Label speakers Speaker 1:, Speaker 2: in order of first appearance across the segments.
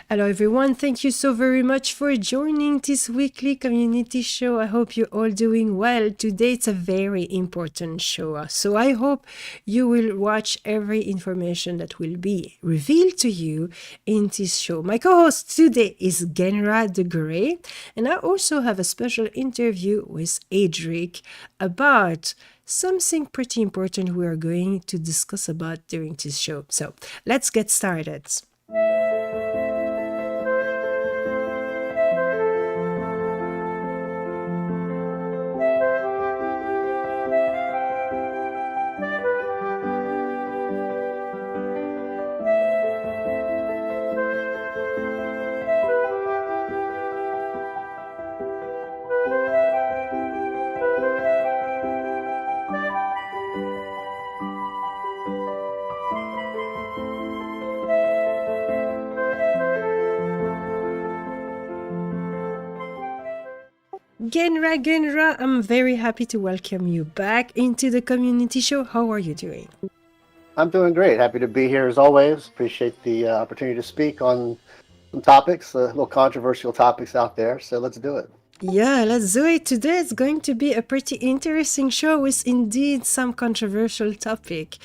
Speaker 1: Hello everyone, thank you so very much for joining this weekly community show. I hope you're all doing well. Today it's a very important show, so I hope you will watch every information that will be revealed to you in this show. My co-host today is Genrah the Grey, and I also have a special interview with Adric about something pretty important we are going to discuss about during this show. So let's get started. Genrah, I'm very happy to welcome you back into the community show. How are you doing?
Speaker 2: I'm doing great. Happy to be here as always. Appreciate the opportunity to speak on some topics, little controversial topics out there. So let's do it.
Speaker 1: Yeah, let's do it. Today it's going to be a pretty interesting show with indeed some controversial topic.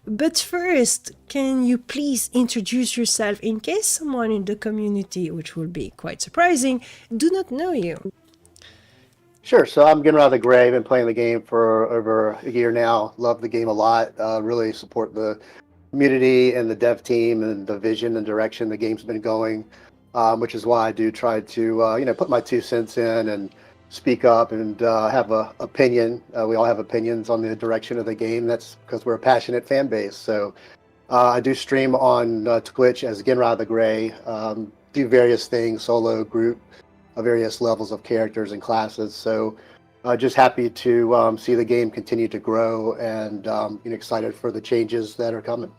Speaker 1: But first, can you please introduce yourself in case someone in the community, which will be quite surprising, do not know you?
Speaker 2: Sure. So I'm Genrah the Grey. I've been playing the game for over a year now. Love the game a lot. Really support the community and the dev team and the vision and direction the game's been going, which is why I do try to put my 2 cents in and speak up and have an opinion. We all have opinions on the direction of the game. That's because we're a passionate fan base. So I do stream on Twitch as Genrah the Grey. Do various things, solo, group. Various levels of characters and classes. So just happy to see the game continue to grow and excited for the changes that are coming.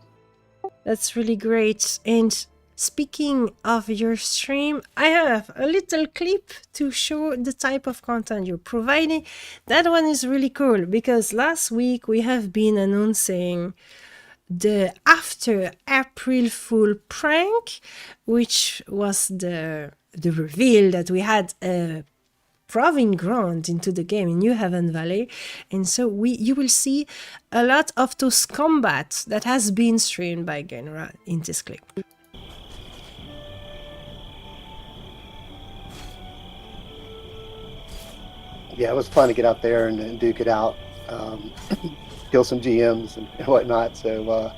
Speaker 1: That's really great. And speaking of your stream, I have a little clip to show the type of content you're providing. That one is really cool because last week we have been announcing the after April Fool prank, which was the reveal that we had a proving ground into the game in New Haven Valley, and so you will see a lot of those combats that has been streamed by Genrah in this clip.
Speaker 2: Yeah, it was fun to get out there and duke it out, kill some GMs and whatnot. So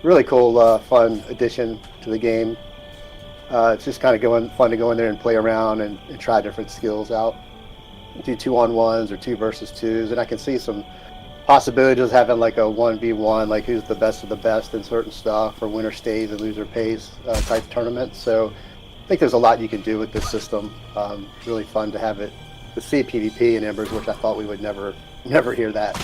Speaker 2: really cool, fun addition to the game. It's just kind of fun to go in there and play around and try different skills out. Do 2-on-1s or 2 versus 2s, and I can see some possibilities of having like a 1v1, like who's the best of the best in certain stuff, or winner stays and loser pays type tournament. So I think there's a lot you can do with this system. Really fun to have it, to see PvP in Embers, which I thought we would never hear that.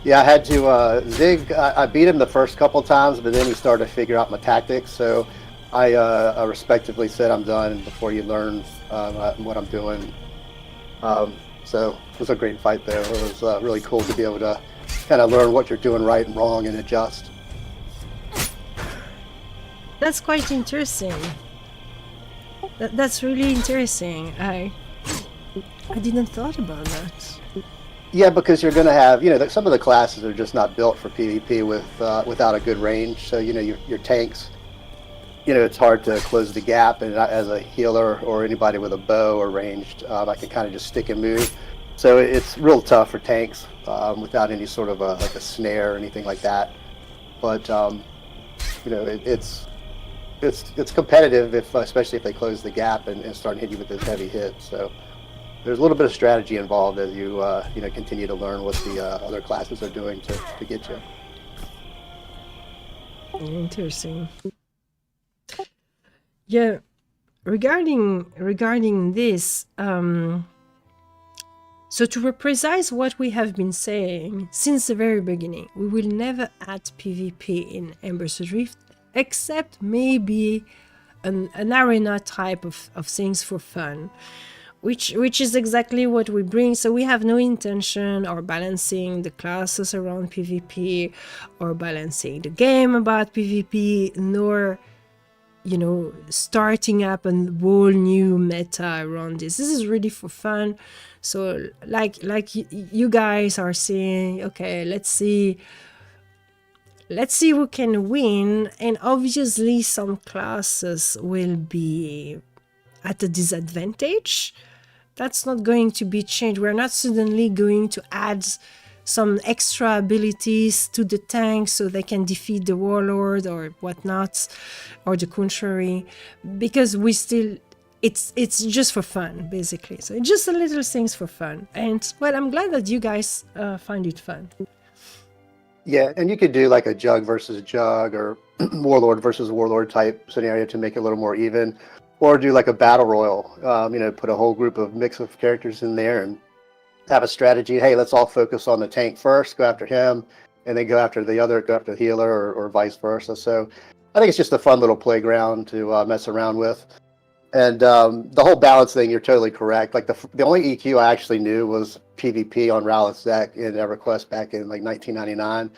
Speaker 2: Yeah, I had to Zig. I beat him the first couple times, but then he started to figure out my tactics. So I respectively said, "I'm done before you learn what I'm doing." So it was a great fight there. It was really cool to be able to kind of learn what you're doing right and wrong and adjust.
Speaker 1: That's quite interesting. That's really interesting. I didn't thought about that.
Speaker 2: Yeah, because you're going to have, some of the classes are just not built for PvP without a good range. So, your tanks, it's hard to close the gap. And as a healer or anybody with a bow or ranged, I can kind of just stick and move. So it's real tough for tanks without any sort of like a snare or anything like that. But, it's competitive, especially if they close the gap and start hitting you with those heavy hits. So there's a little bit of strategy involved as you continue to learn what the other classes are doing to get you.
Speaker 1: Interesting. Yeah, regarding this, so to be precise, what we have been saying since the very beginning, we will never add PvP in Embers Adrift, except maybe an arena type of things for fun. which is exactly what we bring. So we have no intention or balancing the classes around PvP or balancing the game about PvP, nor starting up a whole new meta around this. This is really for fun. So like you guys are saying, okay, let's see who can win, and obviously some classes will be at a disadvantage. That's not going to be changed. We're not suddenly going to add some extra abilities to the tank so they can defeat the warlord or whatnot, or the contrary, because we still, it's just for fun, basically. So just a little things for fun. And well, I'm glad that you guys find it fun.
Speaker 2: Yeah, and you could do like a jug versus jug or warlord versus warlord type scenario to make it a little more even, or do like a battle royal. Put a whole group of mix of characters in there and have a strategy. Hey, let's all focus on the tank first, go after him, and then go after the healer, or vice versa. So I think it's just a fun little playground to mess around with. And the whole balance thing, you're totally correct. Like the only EQ I actually knew was PvP on Rallus Zek in EverQuest back in like 1999,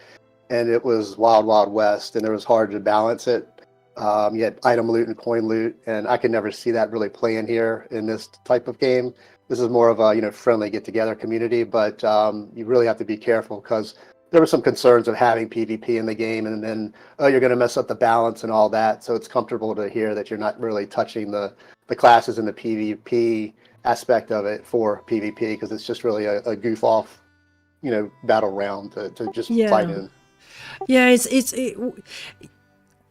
Speaker 2: and it was Wild Wild West, and it was hard to balance it. You had item loot and coin loot, and I could never see that really playing here in this type of game. This is more of a friendly get together community, but you really have to be careful because there were some concerns of having PvP in the game, and then you're going to mess up the balance and all that. So it's comfortable to hear that you're not really touching the classes and the PvP aspect of it for PvP, because it's just really a goof off, battle round to just fight in.
Speaker 1: Yeah,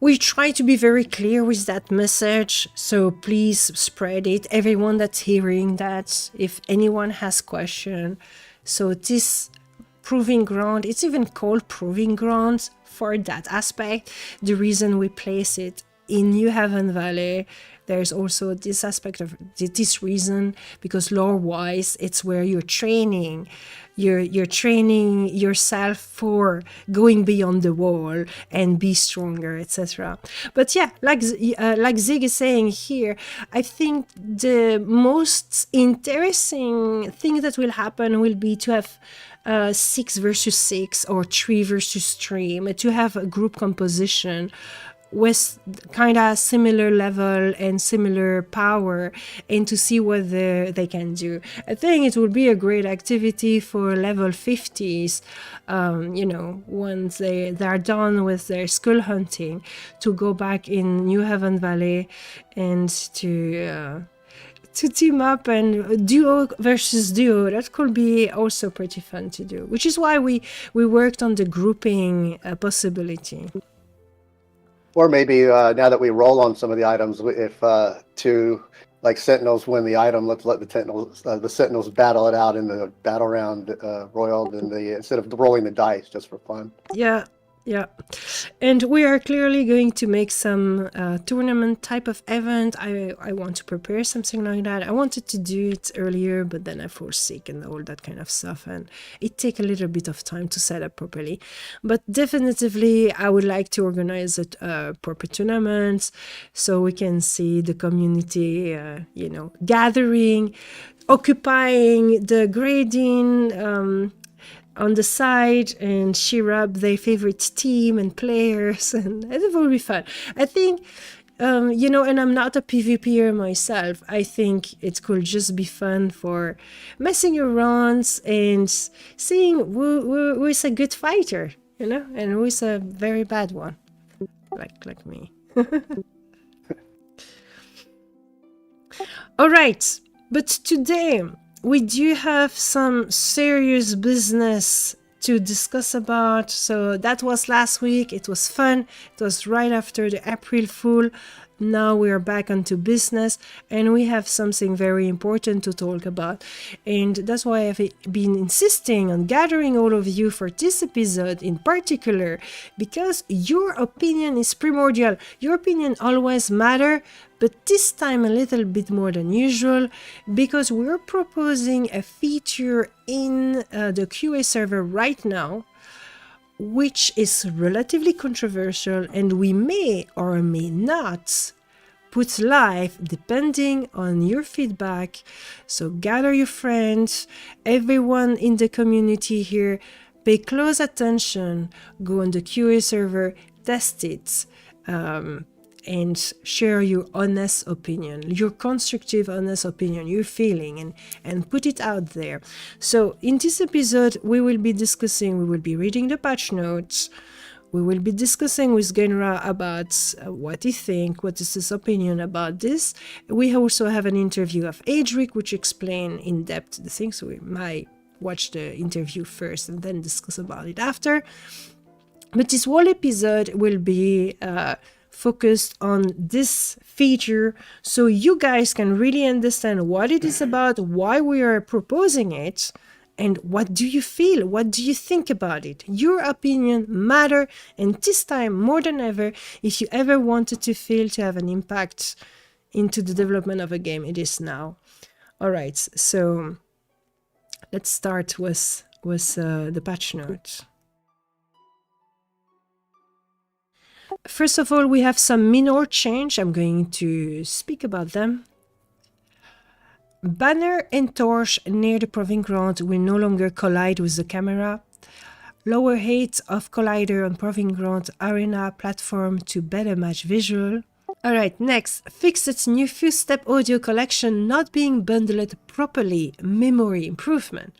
Speaker 1: we try to be very clear with that message, so please spread it. Everyone that's hearing that, if anyone has question, so this proving ground, it's even called proving grounds for that aspect. The reason we place it in New Haven Valley, there's also this aspect of this reason, because lore-wise, it's where you're training. You're training yourself for going beyond the wall and be stronger, etc. But yeah, like Zig is saying here, I think the most interesting thing that will happen will be to have 6 versus 6 or 3 versus 3, to have a group composition with kind of similar level and similar power, and to see what they can do. I think it would be a great activity for level 50s, once they're done with their skull hunting, to go back in New Haven Valley and to team up and duo versus duo. That could be also pretty fun to do, which is why we worked on the grouping possibility.
Speaker 2: Or maybe now that we roll on some of the items, if two like sentinels win the item, let's let the sentinels battle it out in the battle round royal, instead of rolling the dice just for fun.
Speaker 1: Yeah, and we are clearly going to make some tournament type of event. I want to prepare something like that. I wanted to do it earlier, but then I fall sick and all that kind of stuff, and it takes a little bit of time to set up properly. But definitively, I would like to organize proper tournaments so we can see the community, gathering, occupying the grading on the side, and cheer up their favorite team and players, and it will be fun. I think, and I'm not a PvPer myself, I think it could just be fun for messing around and seeing who is a good fighter, and who is a very bad one, like me. All right, but today we do have some serious business to discuss about. So that was last week. It was fun. It was right after the April Fool. Now we are back onto business, and we have something very important to talk about. And that's why I've been insisting on gathering all of you for this episode in particular, because your opinion is primordial. Your opinion always matters, but this time a little bit more than usual, because we're proposing a feature in the QA server right now, which is relatively controversial, and we may or may not put live depending on your feedback. So gather your friends, everyone in the community here, pay close attention, go on the QA server, test it, and share your honest opinion, your constructive, honest opinion, your feeling, and put it out there. So in this episode, we will be reading the patch notes. We will be discussing with Genrah about what he thinks, what is his opinion about this. We also have an interview of Adric, which explain in depth the things. So we might watch the interview first and then discuss about it after. But this whole episode will be focused on this feature, so you guys can really understand what it is about, why we are proposing it, and what do you feel, what do you think about it. Your opinion matter, and this time more than ever, if you ever wanted to feel to have an impact into the development of a game, it is now. All right, so let's start with the patch notes. First of all, we have some minor change. I'm going to speak about them. Banner and torch near the proving ground will no longer collide with the camera. Lower height of collider on proving ground arena platform to better match visual. Alright, next, fixed new few step audio collection not being bundled properly, memory improvement.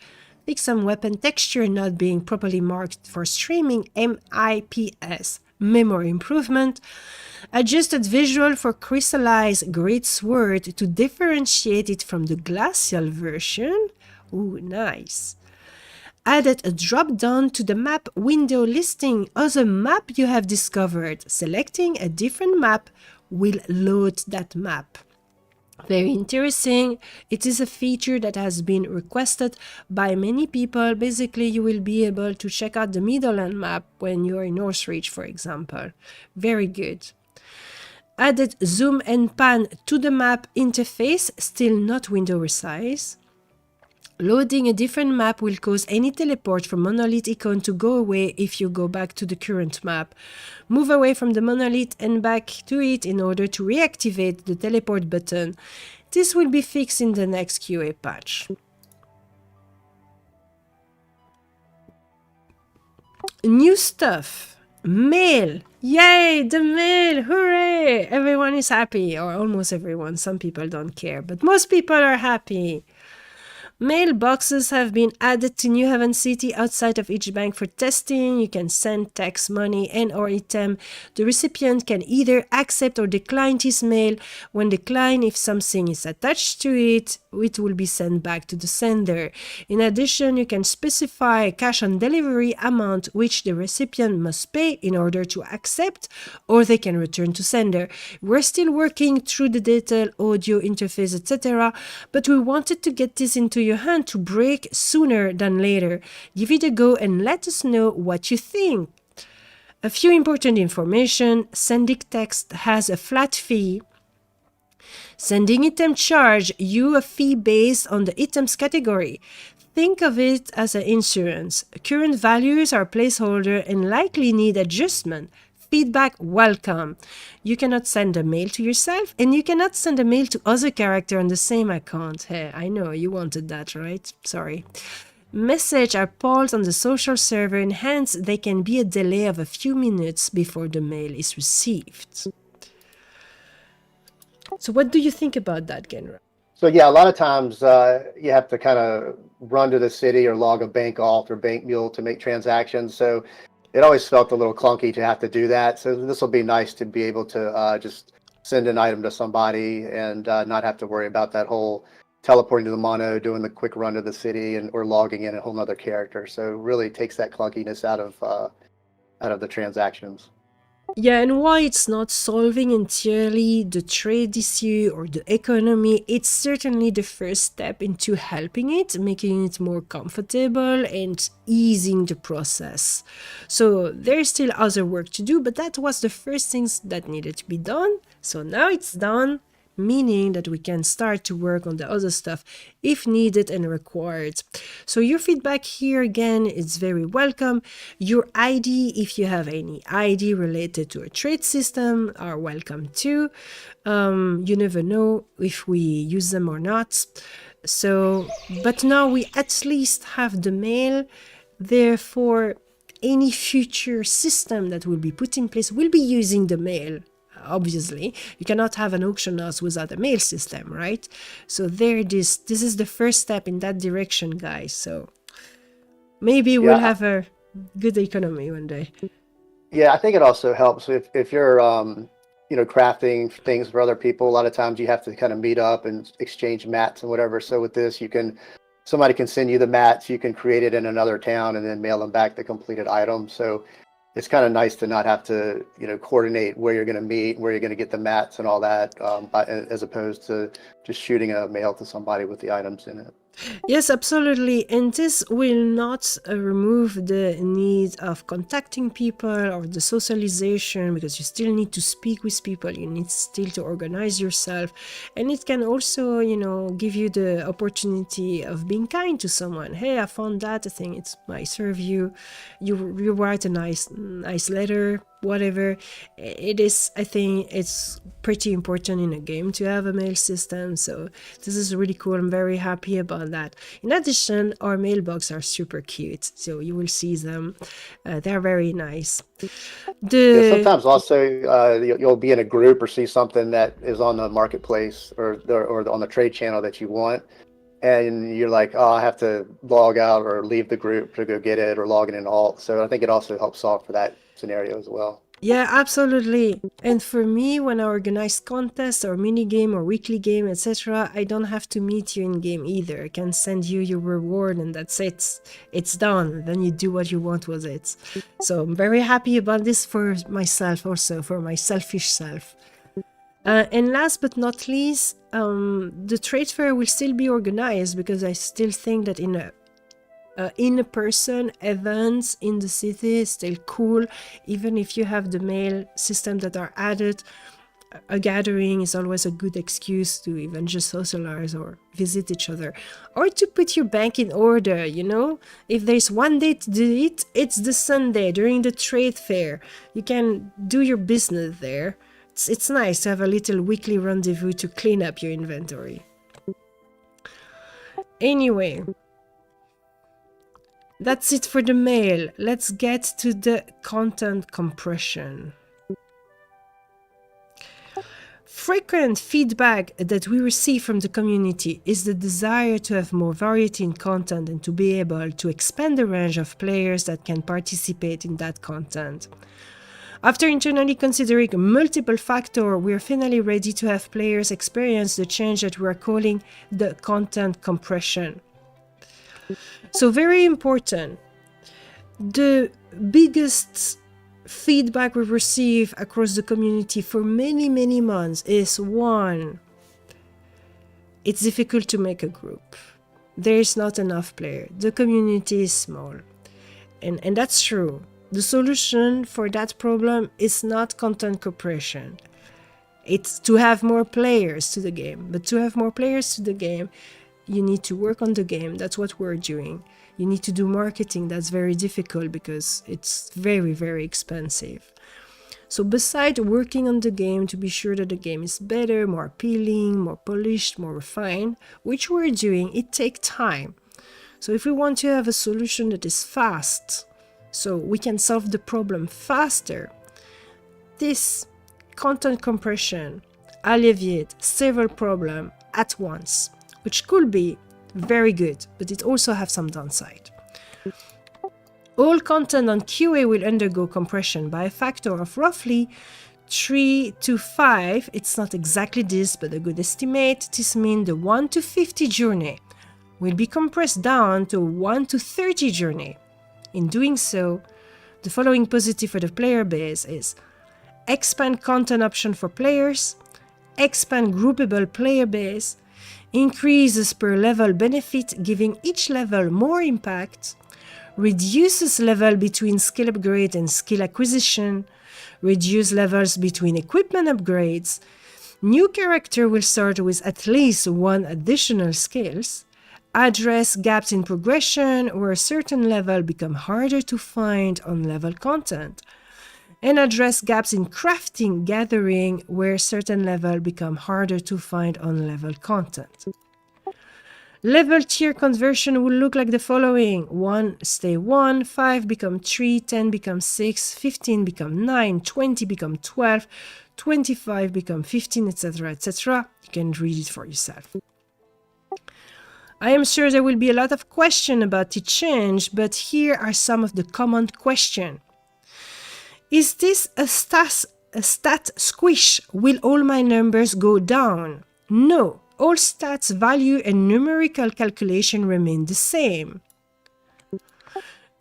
Speaker 1: Fix some weapon texture not being properly marked for streaming, MIPS, memory improvement. Adjusted visual for crystallized great sword to differentiate it from the glacial version. Ooh, nice. Added a drop down to the map window listing other map you have discovered. Selecting a different map will load that map. Very interesting. It is a feature that has been requested by many people. Basically, you will be able to check out the Midland map when you're in Northreach, for example. Very good. Added zoom and pan to the map interface, still not window resize. Loading a different map will cause any teleport from monolith icon to go away if you go back to the current map. Move away from the monolith and back to it in order to reactivate the teleport button. This will be fixed in the next QA patch. New stuff. Mail! Yay! The mail! Hooray! Everyone is happy, or almost everyone. Some people don't care, but most people are happy. Mailboxes have been added to New Haven City outside of each bank for testing. You can send text, money, and or item. The recipient can either accept or decline this mail. When declined, if something is attached to it, it will be sent back to the sender. In addition, you can specify a cash on delivery amount which the recipient must pay in order to accept, or they can return to sender. We're still working through the detailed audio interface, etc., but we wanted to get this into your hand to break sooner than later. Give it a go and let us know what you think. A few important information. Sending text has a flat fee. Sending item charge you a fee based on the item's category. Think of it as an insurance. Current values are placeholder and likely need adjustment. Feedback welcome. You cannot send a mail to yourself, and you cannot send a mail to other character on the same account. Hey, I know you wanted that, right? Sorry. Message are paused on the social server, and hence there can be a delay of a few minutes before the mail is received. So what do you think about that, Genrah?
Speaker 2: So yeah, a lot of times you have to kind of run to the city or log a bank alt or bank mule to make transactions. So it always felt a little clunky to have to do that. So this will be nice to be able to just send an item to somebody and not have to worry about that whole teleporting to the mono, doing the quick run to the city, and or logging in a whole nother character. So it really takes that clunkiness out of the transactions.
Speaker 1: Yeah, and why it's not solving entirely the trade issue or the economy, it's certainly the first step into helping it, making it more comfortable and easing the process. So there's still other work to do, but that was the first things that needed to be done. So now it's done. meaning that we can start to work on the other stuff if needed and required. So your feedback here again is very welcome. Your ID, if you have any ID related to a trade system, are welcome too. You never know if we use them or not. So, but now we at least have the mail. Therefore, any future system that will be put in place will be using the mail. Obviously, you cannot have an auction house without a mail system, right? So this is the first step in that direction, guys. So maybe we'll have a good economy one day.
Speaker 2: Yeah, I think it also helps if you're crafting things for other people. A lot of times you have to kind of meet up and exchange mats and whatever. So with this, somebody can send you the mats, you can create it in another town and then mail them back the completed item. So it's kind of nice to not have to, coordinate where you're going to meet, where you're going to get the mats and all that, as opposed to just shooting a mail to somebody with the items in it.
Speaker 1: Yes, absolutely. And this will not remove the need of contacting people or the socialization, because you still need to speak with people. You need still to organize yourself. And it can also, give you the opportunity of being kind to someone. Hey, I found that. I think it might serve you. You write a nice letter, whatever it is. I think it's pretty important in a game to have a mail system. So this is really cool. I'm very happy about that. In addition, our mailbox are super cute, so you will see them. They're very nice.
Speaker 2: Sometimes also you'll be in a group or see something that is on the marketplace or on the trade channel that you want, and you're like, oh, I have to log out or leave the group to go get it, or log in an alt. So I think it also helps solve for that scenario as well.
Speaker 1: Yeah, absolutely. And for me, when I organize contests or mini game or weekly game, etc., I don't have to meet you in game either. I can send you your reward and that's it. It's done. Then you do what you want with it. So I'm very happy about this for myself also, for my selfish self. And last but not least, the trade fair will still be organized, because I still think that in-person events in the city is still cool. Even if you have the mail system that are added, a gathering is always a good excuse to even just socialize or visit each other, or to put your bank in order. If there's one day to do it, it's the Sunday during the trade fair. You can do your business there. It's nice to have a little weekly rendezvous to clean up your inventory. Anyway, that's it for the mail. Let's get to the content compression. Frequent feedback that we receive from the community is the desire to have more variety in content and to be able to expand the range of players that can participate in that content. After internally considering multiple factors, we are finally ready to have players experience the change that we are calling the content compression. So very important. The biggest feedback we receive across the community for many months is, one, it's difficult to make a group. There is not enough players. The community is small. And that's true. The solution for that problem is not content compression. It's to have more players to the game. But to have more players to the game, you need to work on the game. That's what we're doing. You need to do marketing. That's very difficult because it's very expensive. So besides working on the game to be sure that the game is better, more appealing, more polished, more refined, which we're doing, it takes time. So if we want to have a solution that is fast, so we can solve the problem faster, this content compression alleviates several problems at once, which could be very good, but it also has some downside. All content on QA will undergo compression by a factor of roughly 3 to 5. It's not exactly this, but a good estimate. This means the 1 to 50 journey will be compressed down to 1 to 30 journey. In doing so, the following positive for the player base is: expand content option for players, expand groupable player base, increases per level benefit, giving each level more impact, reduces level between skill upgrade and skill acquisition, reduce levels between equipment upgrades, New character will start with at least one additional skills. Address gaps in progression where a certain level become harder to find on level content. And address gaps in crafting gathering where certain level become harder to find on level content. Level tier conversion will look like the following. 1 stay 1, 5 become 3, 10 become 6, 15 become 9, 20 become 12, 25 become 15, etc., etc. You can read it for yourself. I am sure there will be a lot of questions about the change, but here are some of the common questions. Is this a stat squish? Will all my numbers go down? No. All stats value and numerical calculation remain the same.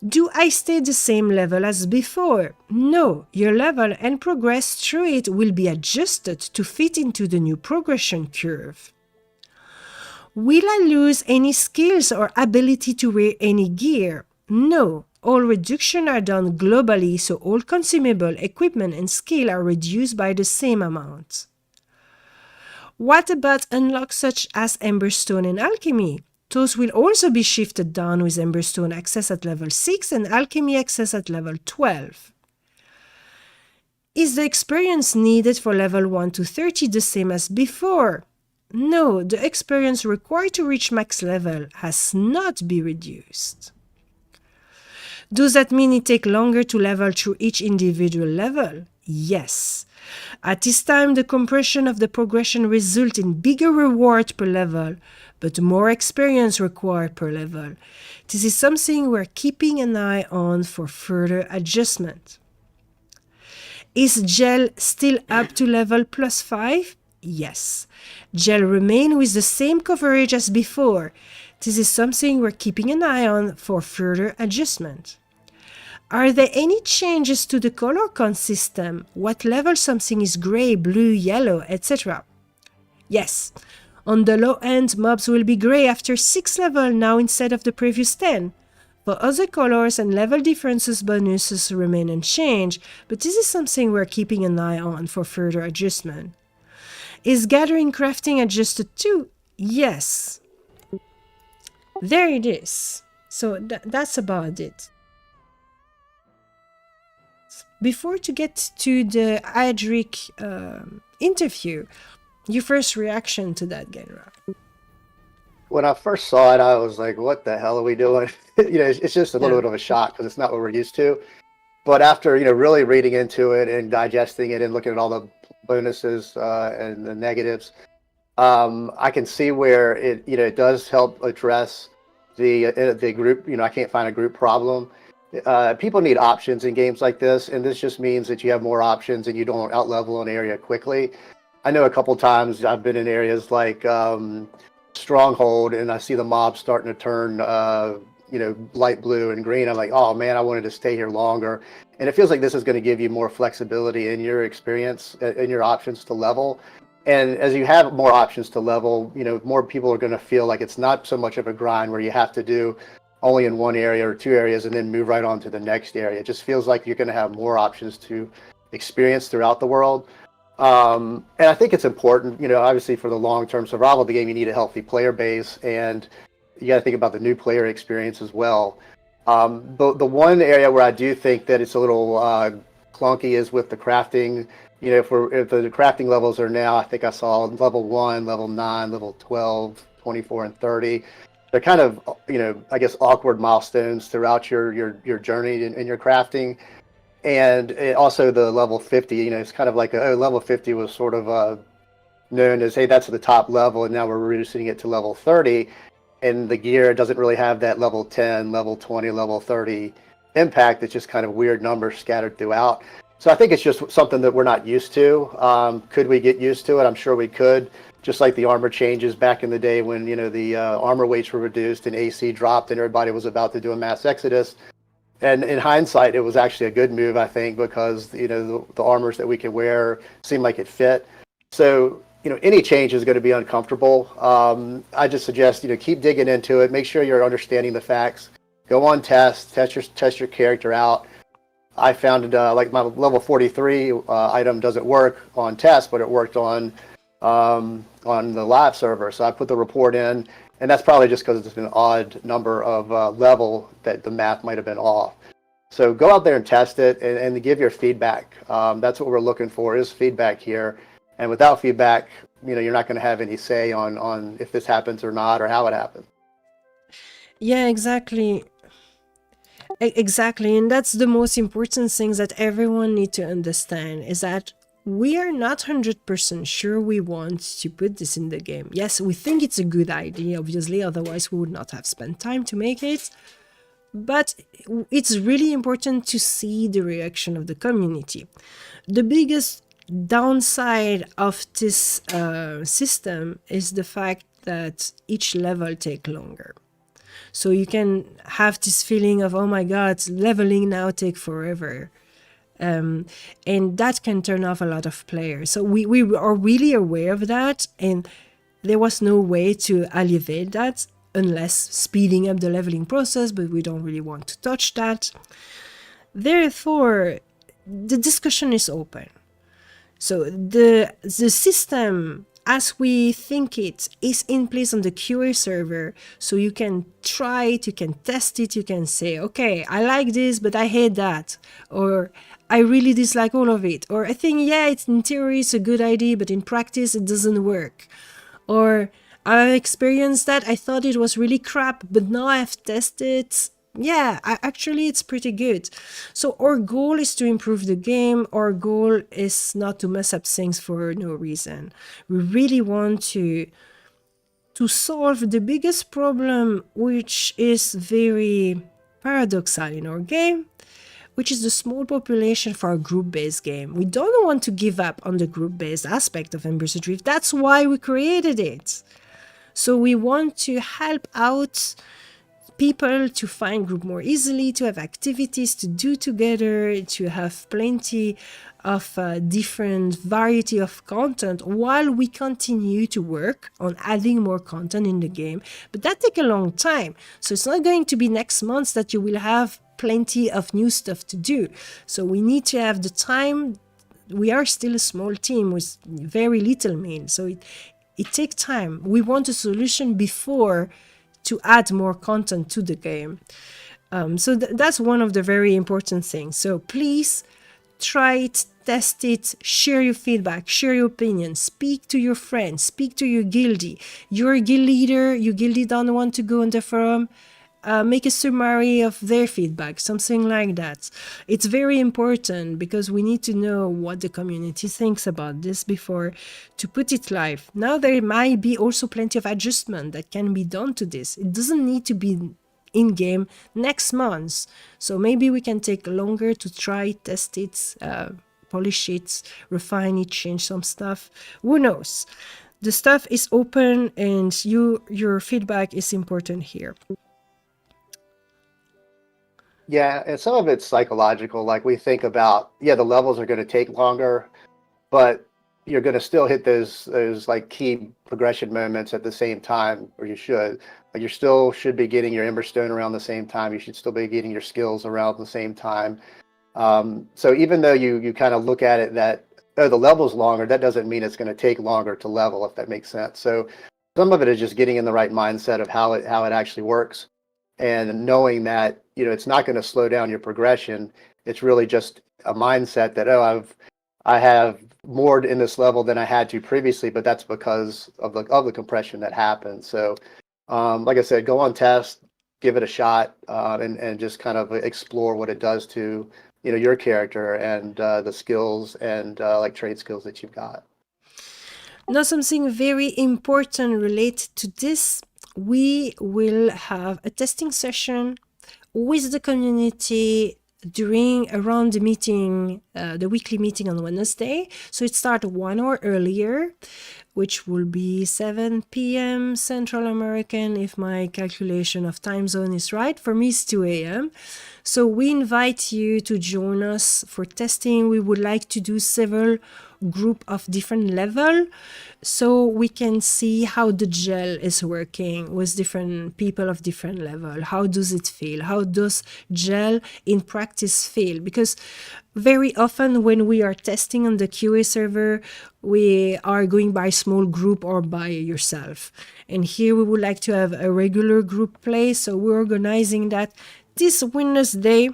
Speaker 1: Do I stay the same level as before? No, your level and progress through it will be adjusted to fit into the new progression curve. Will I lose any skills or ability to wear any gear? No, all reductions are done globally, so all consumable, equipment and skill are reduced by the same amount. What about unlocks such as Emberstone and Alchemy? Those will also be shifted down with Emberstone access at level 6 and Alchemy access at level 12. Is the experience needed for level 1 to 30 the same as before? No, the experience required to reach max level has not been reduced. Does that mean it takes longer to level through each individual level? Yes. At this time, the compression of the progression results in bigger reward per level, but more experience required per level. This is something we're keeping an eye on for further adjustment. Is gel still up to level +5? Yes. Gel remain with the same coverage as before. This is something we're keeping an eye on for further adjustment. Are there any changes to the color count system? What level something is gray, blue, yellow, etc.? Yes. On the low end, mobs will be gray after 6 level now instead of the previous 10. For other colors and level differences, bonuses remain unchanged, but this is something we're keeping an eye on for further adjustment. Is gathering crafting adjusted too? Yes. There it is. So that's about it. Before to get to the Adric interview, your first reaction to that, Genrah?
Speaker 2: When I first saw it, I was like, what the hell are we doing? It's just a little bit of a shock because it's not what we're used to. But after, really reading into it and digesting it and looking at all the bonuses and the negatives, I can see where it does help address the group. I can't find a group problem. People need options in games like this, and this just means that you have more options and you don't outlevel an area quickly. I know a couple times I've been in areas like Stronghold, and I see the mobs starting to turn, light blue and green. I'm like, oh man, I wanted to stay here longer. And it feels like this is going to give you more flexibility in your experience, in your options to level. And as you have more options to level, more people are going to feel like it's not so much of a grind where you have to do only in one area or two areas and then move right on to the next area. It just feels like you're going to have more options to experience throughout the world. And I think it's important, obviously for the long-term survival of the game, you need a healthy player base, and you got to think about the new player experience as well. The one area where I do think that it's a little clunky is with the crafting. If the crafting levels are now, I think I saw level 1, level 9, level 12, 24, and 30. They're kind of, I guess, awkward milestones throughout your journey in your crafting. And also the level 50, it's kind of like level 50 was sort of known as, hey, that's the top level, and now we're reducing it to level 30. And the gear doesn't really have that level 10, level 20, level 30 impact. It's just kind of weird numbers scattered throughout. So I think it's just something that we're not used to. Could we get used to it? I'm sure we could. Just like the armor changes back in the day when, the armor weights were reduced and AC dropped and everybody was about to do a mass exodus. And in hindsight, it was actually a good move, I think, because, the armors that we could wear seemed like it fit. So, any change is going to be uncomfortable. I just suggest, keep digging into it. Make sure you're understanding the facts. Go on test your character out. I found like my level 43 item doesn't work on test, but it worked on on the live server. So I put the report in, and that's probably just because it's an odd number of level that the math might have been off. So go out there and test it and give your feedback. That's what we're looking for, is feedback here. And without feedback, you're not going to have any say on if this happens or not, or how it happens.
Speaker 1: Yeah, exactly. Exactly. And that's the most important thing that everyone needs to understand, is that we are not 100% sure we want to put this in the game. Yes, we think it's a good idea, obviously, otherwise we would not have spent time to make it. But it's really important to see the reaction of the community. The biggest downside of this system is the fact that each level takes longer. So you can have this feeling of, oh my God, leveling now take forever. And that can turn off a lot of players. So we are really aware of that, and there was no way to alleviate that unless speeding up the leveling process, but we don't really want to touch that. Therefore, the discussion is open. So the system, as we think it, is in place on the QA server. So you can try it, you can test it, you can say, okay, I like this, but I hate that. Or I really dislike all of it. Or I think, yeah, it's in theory, it's a good idea, but in practice, it doesn't work. Or I've experienced that, I thought it was really crap, but now I've tested it. Yeah, actually it's pretty good. So our goal is to improve the game. Our goal is not to mess up things for no reason. We really want to solve the biggest problem, which is very paradoxal in our game, which is the small population for a group-based game. We don't want to give up on the group-based aspect of Embers Adrift. That's why we created it. So we want to help out people to find group more easily, to have activities to do together, to have plenty of different variety of content while we continue to work on adding more content in the game. But that takes a long time. So it's not going to be next month that you will have plenty of new stuff to do. So we need to have the time. We are still a small team with very little means. So it takes time. We want a solution before to add more content to the game. So that's one of the very important things. So please try it, test it, share your feedback, share your opinion, speak to your friends, speak to your guildie. You're a guild leader, your guildie don't want to go on the forum, make a summary of their feedback, something like that. It's very important because we need to know what the community thinks about this before to put it live. Now there might be also plenty of adjustment that can be done to this. It doesn't need to be in-game next month. So maybe we can take longer to try, test it, polish it, refine it, change some stuff. Who knows? The stuff is open and your feedback is important here.
Speaker 2: Yeah, and some of it's psychological. Like we think about, the levels are going to take longer, but you're going to still hit those like key progression moments at the same time, or you should. Like you still should be getting your Emberstone around the same time. You should still be getting your skills around the same time. So even though you kind of look at it that, oh, the level's longer, that doesn't mean it's going to take longer to level, if that makes sense. So some of it is just getting in the right mindset of how it actually works, and knowing that it's not going to slow down your progression. It's really just a mindset that, oh, I have more in this level than I had to previously, but that's because of the compression that happened. So like I said, go on test, give it a shot, and just kind of explore what it does to your character and the skills and like trade skills that you've got.
Speaker 1: Now, something very important related to this, we will have a testing session with the community around the meeting, the weekly meeting on Wednesday. So it starts 1 hour earlier, which will be 7 p.m. Central American, if my calculation of time zone is right. For me, it's 2 a.m. So we invite you to join us for testing. We would like to do several group of different level so we can see how the gel is working with different people of different level. How does it feel? How does gel in practice feel? Because very often when we are testing on the QA server, we are going by small group or by yourself. And here we would like to have a regular group play, so we're organizing that this Wednesday.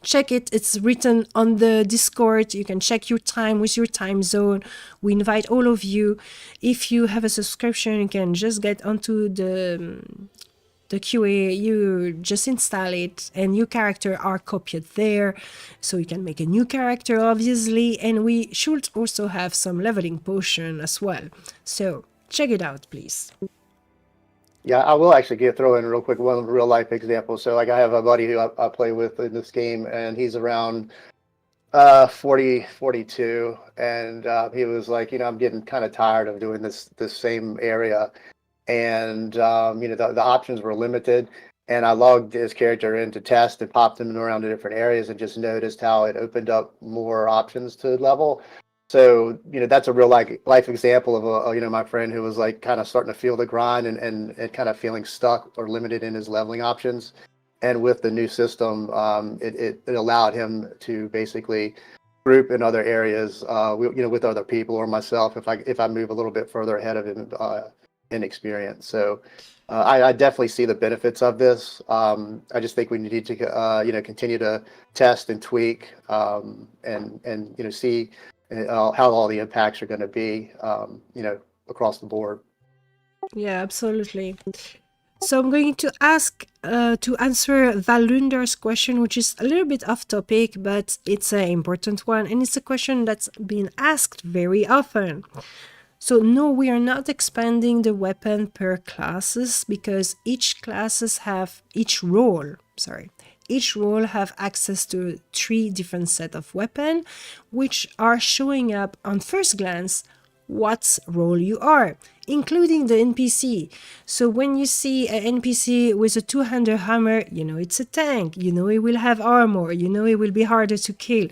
Speaker 1: Check it, it's written on the Discord. You can check your time with your time zone. We invite all of you. If you have a subscription, you can just get onto the QA, you just install it and your character are copied there, so you can make a new character obviously, and we should also have some leveling potion as well, so check it out please.
Speaker 2: Yeah, I will actually throw in real quick one real life example. So like I have a buddy who I play with in this game, and he's around 40, 42, and he was like, I'm getting kind of tired of doing this same area, and the options were limited, and I logged his character in to test and popped him around to different areas and just noticed how it opened up more options to level. So, that's a real life example of my friend who was like kind of starting to feel the grind and kind of feeling stuck or limited in his leveling options. And with the new system, it allowed him to basically group in other areas, with other people or myself if I move a little bit further ahead of him in experience. So I definitely see the benefits of this. I just think we need to continue to test and tweak and see how all the impacts are going to be, across the board.
Speaker 1: Yeah, absolutely. So I'm going to ask to answer Valunder's question, which is a little bit off topic, but it's an important one, and it's a question that's been asked very often. So no, we are not expanding the weapon per classes, because each role have access to 3 different set of weapon, which are showing up on first glance what role you are, including the NPC. So when you see an NPC with a 2-handed hammer, it's a tank, it will have armor, it will be harder to kill.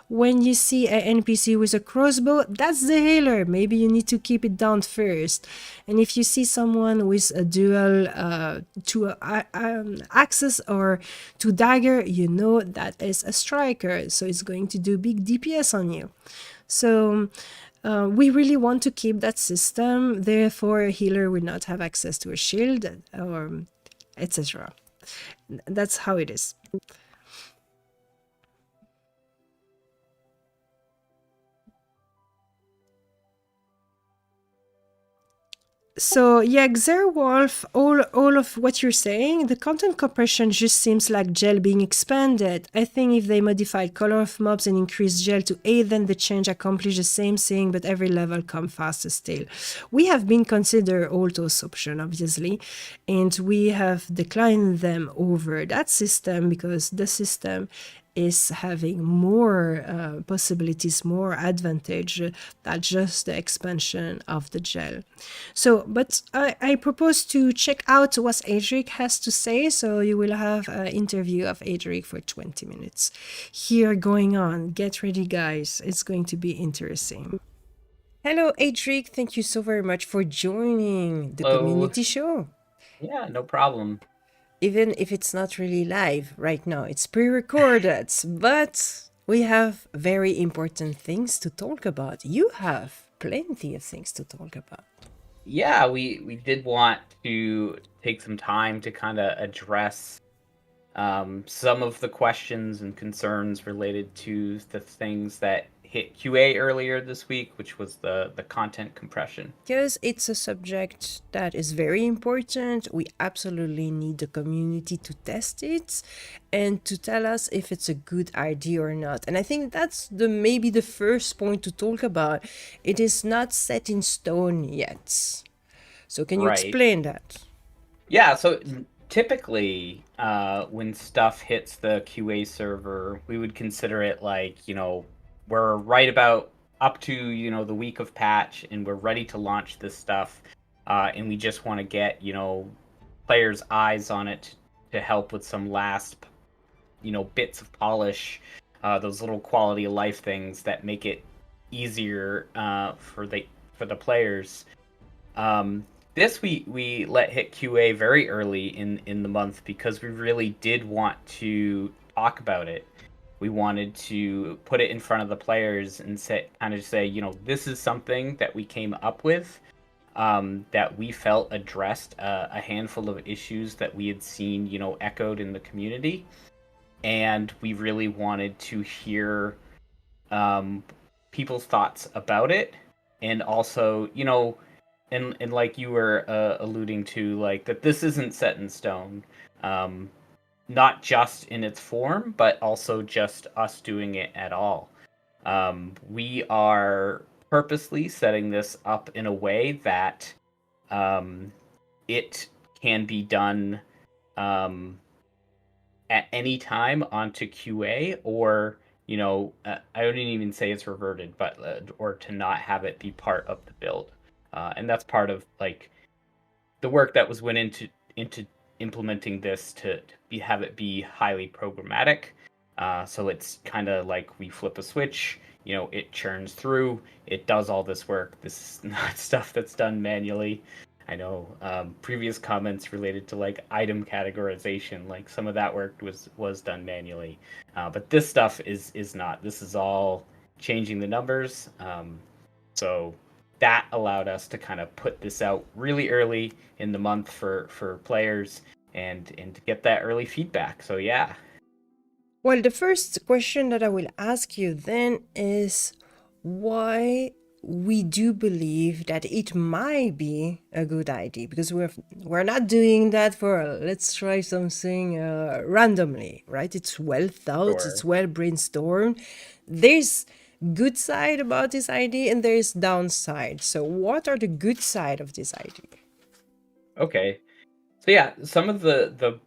Speaker 1: When you see an NPC with a crossbow, that's the healer. Maybe you need to keep it down first. And if you see someone with a dual axes or 2 dagger, that is a striker. So it's going to do big DPS on you. So we really want to keep that system. Therefore, a healer will not have access to a shield or etc. That's how it is. So yeah, Xerwolf, all of what you're saying, the content compression just seems like gel being expanded. I think if they modified color of mobs and increased gel to 8, then the change accomplished the same thing, but every level come faster still. We have been considered all those options, obviously, and we have declined them over that system because the system is having more possibilities, more advantage than just the expansion of the gel. So, but I propose to check out what Adric has to say. So you will have an interview of Adric for 20 minutes. Here going on. Get ready, guys. It's going to be interesting. Hello, Adric. Thank you so very much for joining the community show.
Speaker 3: Yeah, no problem.
Speaker 1: Even if it's not really live right now, it's pre-recorded, but we have very important things to talk about. You have plenty of things to talk about.
Speaker 3: Yeah, we did want to take some time to kind of address some of the questions and concerns related to the things that hit QA earlier this week, which was the content compression.
Speaker 1: Because it's a subject that is very important, we absolutely need the community to test it and to tell us if it's a good idea or not. And I think that's maybe the first point to talk about. It is not set in stone yet. So can you explain that?
Speaker 3: Yeah, so typically when stuff hits the QA server, we would consider it like, we're right about up to, the week of patch, and we're ready to launch this stuff. And we just want to get, players' eyes on it to help with some last, bits of polish, those little quality of life things that make it easier for the players. This we let hit QA very early in the month because we really did want to talk about it. We wanted to put it in front of the players and say, this is something that we came up with, that we felt addressed a handful of issues that we had seen, echoed in the community. And we really wanted to hear people's thoughts about it. And also, and like you were alluding to, like, that this isn't set in stone. Not just in its form, but also just us doing it at all. We are purposely setting this up in a way that it can be done at any time onto QA, or I wouldn't even say it's reverted, but or to not have it be part of the build. And that's part of like the work that was went into implementing this to have it be highly programmatic. So it's kind of like we flip a switch, it churns through, it does all this work. This is not stuff that's done manually. I know previous comments related to like item categorization, like some of that work was done manually, but this stuff is not. This is all changing the numbers. So that allowed us to kind of put this out really early in the month for players and to get that early feedback. So yeah.
Speaker 1: Well, the first question that I will ask you then is why we do believe that it might be a good idea, because we're not doing that for let's try something randomly, right? It's well thought,
Speaker 3: Sure.
Speaker 1: it's well brainstormed. There's good side about this idea and there's downside. So what are the good side of this idea?
Speaker 3: Okay. So yeah, some of the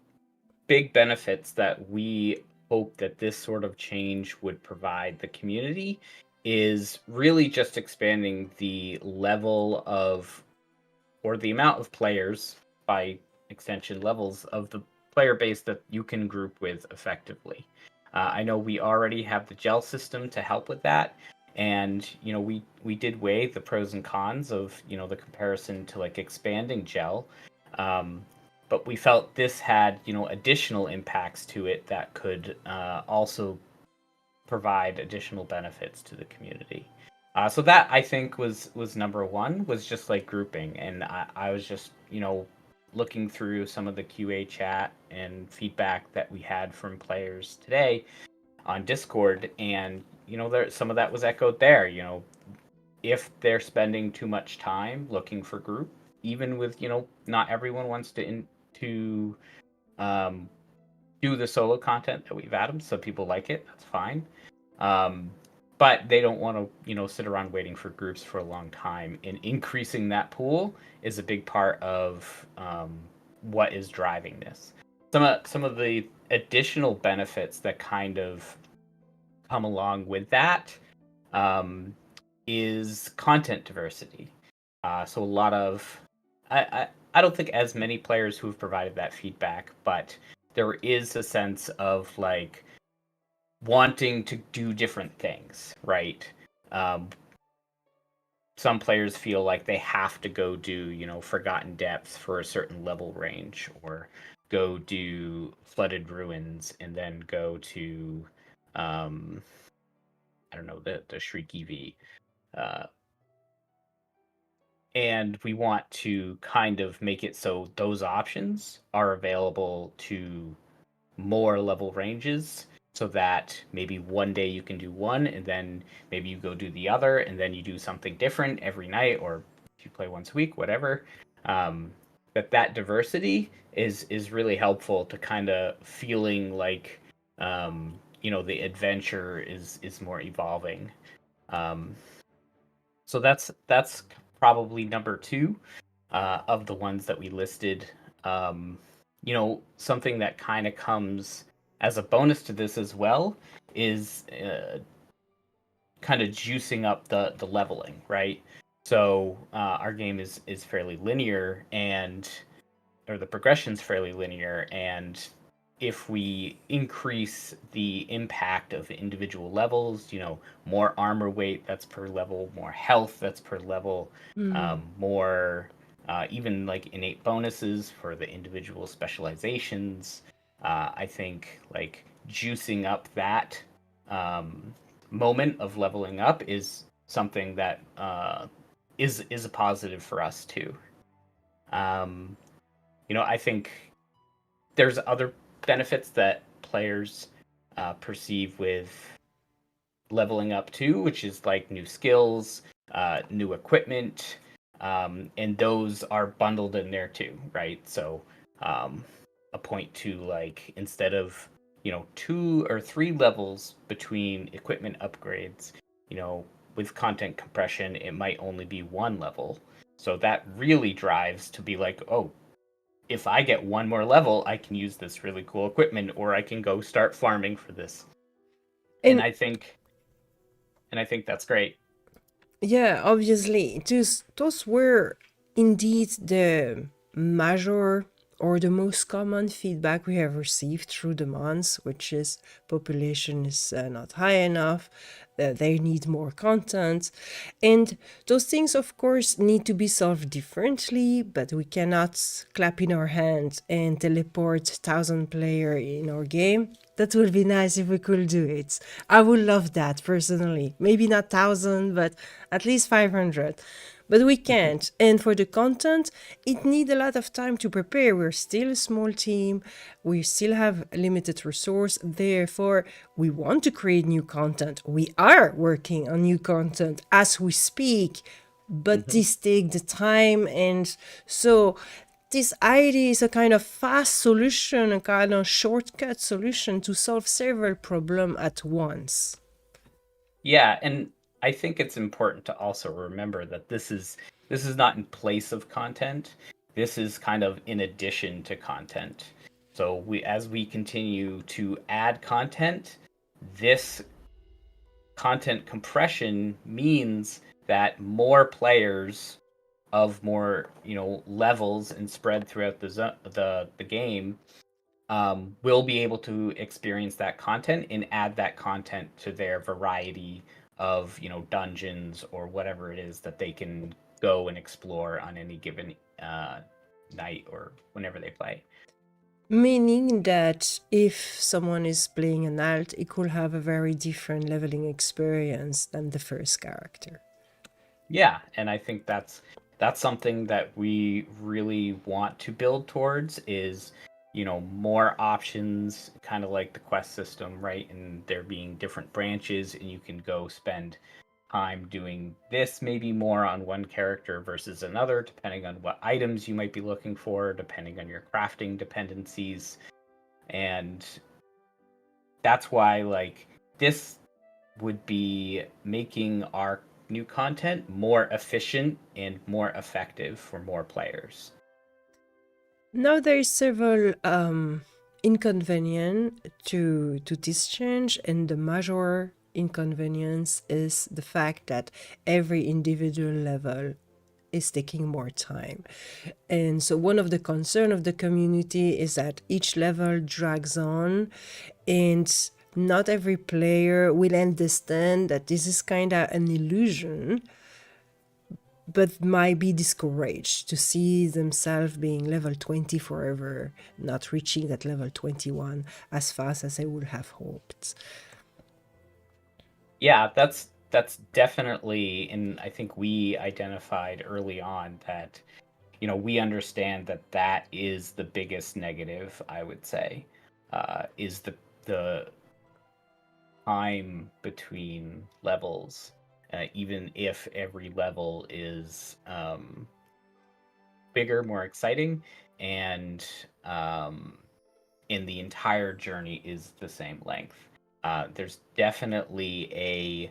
Speaker 3: big benefits that we hope that this sort of change would provide the community is really just expanding the level of, or the amount of players, by extension levels of the player base that you can group with effectively. I know we already have the gel system to help with that, and we did weigh the pros and cons of the comparison to like expanding gel. But we felt this had additional impacts to it that could also provide additional benefits to the community. So that I think was number one, was just like grouping. And I was just looking through some of the QA chat and feedback that we had from players today on Discord, and some of that was echoed there. If they're spending too much time looking for group, even with not everyone wants to do the solo content that we've added. Some people like it, that's fine. But they don't want to sit around waiting for groups for a long time, and increasing that pool is a big part of what is driving this. Some of the additional benefits that kind of come along with that is content diversity. So a lot of I don't think as many players who have provided that feedback, but there is a sense of like wanting to do different things, right? Some players feel like they have to go do Forgotten Depths for a certain level range, or go do Flooded Ruins and then go to I don't know, the Shriek EV. And we want to kind of make it so those options are available to more level ranges, so that maybe one day you can do one, and then maybe you go do the other, and then you do something different every night, or if you play once a week, whatever. That diversity is really helpful to kind of feeling like the adventure is more evolving. So that's probably number two of the ones that we listed. Something that kind of comes as a bonus to this as well is kind of juicing up the leveling, right? So our game is fairly linear, or the progression's fairly linear, and if we increase the impact of individual levels, more armor weight that's per level, more health that's per level, more even like innate bonuses for the individual specializations. I think like juicing up that moment of leveling up is something that is a positive for us too. I think there's other benefits that players perceive with leveling up too, which is like new skills, new equipment, and those are bundled in there too, right? So a point to like instead of 2 or 3 levels between equipment upgrades, with content compression, it might only be 1 level. So that really drives to be like, oh, if I get 1 more level, I can use this really cool equipment, or I can go start farming for this. And
Speaker 1: And
Speaker 3: I think that's great.
Speaker 1: yeah, obviously, those were indeed the major or the most common feedback we have received through the months, which is population is not high enough, they need more content. And those things, of course, need to be solved differently, but we cannot clap in our hands and teleport 1,000 player in our game. That would be nice if we could do it. I would love that personally. Maybe not 1,000, but at least 500. But we can't. And for the content, it needs a lot of time to prepare. We're still a small team. We still have limited resource. Therefore, we want to create new content. We are working on new content as we speak. But this takes the time. And so this idea is a kind of fast solution, a kind of shortcut solution to solve several problems at once.
Speaker 3: Yeah, and I think it's important to also remember that this is not in place of content. This is kind of in addition to content. So as we continue to add content, this content compression means that more players of more levels and spread throughout the game will be able to experience that content and add that content to their variety of dungeons or whatever it is that they can go and explore on any given night or whenever they play.
Speaker 1: Meaning that if someone is playing an alt, it could have a very different leveling experience than the first character.
Speaker 3: Yeah, and I think that's something that we really want to build towards is more options, kind of like the quest system, right? And there being different branches, and you can go spend time doing this maybe more on one character versus another, depending on what items you might be looking for, depending on your crafting dependencies. And that's why like this would be making our new content more efficient and more effective for more players.
Speaker 1: Now there is several inconvenience to this change, and the major inconvenience is the fact that every individual level is taking more time. And so one of the concern of the community is that each level drags on, and not every player will understand that this is kind of an illusion, but might be discouraged to see themselves being level 20 forever, not reaching that level 21 as fast as they would have hoped.
Speaker 3: Yeah, that's definitely, and I think we identified early on that we understand that that is the biggest negative, I would say, is the time between levels, even if every level is bigger, more exciting, and in the entire journey is the same length. There's definitely a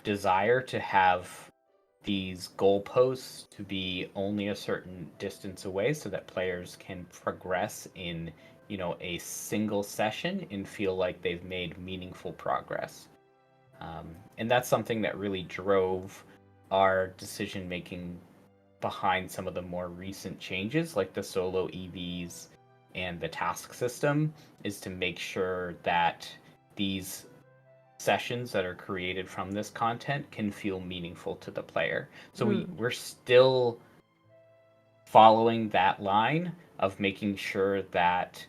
Speaker 3: desire to have these goalposts to be only a certain distance away so that players can progress in a single session and feel like they've made meaningful progress. And that's something that really drove our decision making behind some of the more recent changes, like the solo EVs and the task system, is to make sure that these sessions that are created from this content can feel meaningful to the player. So we're still following that line of making sure that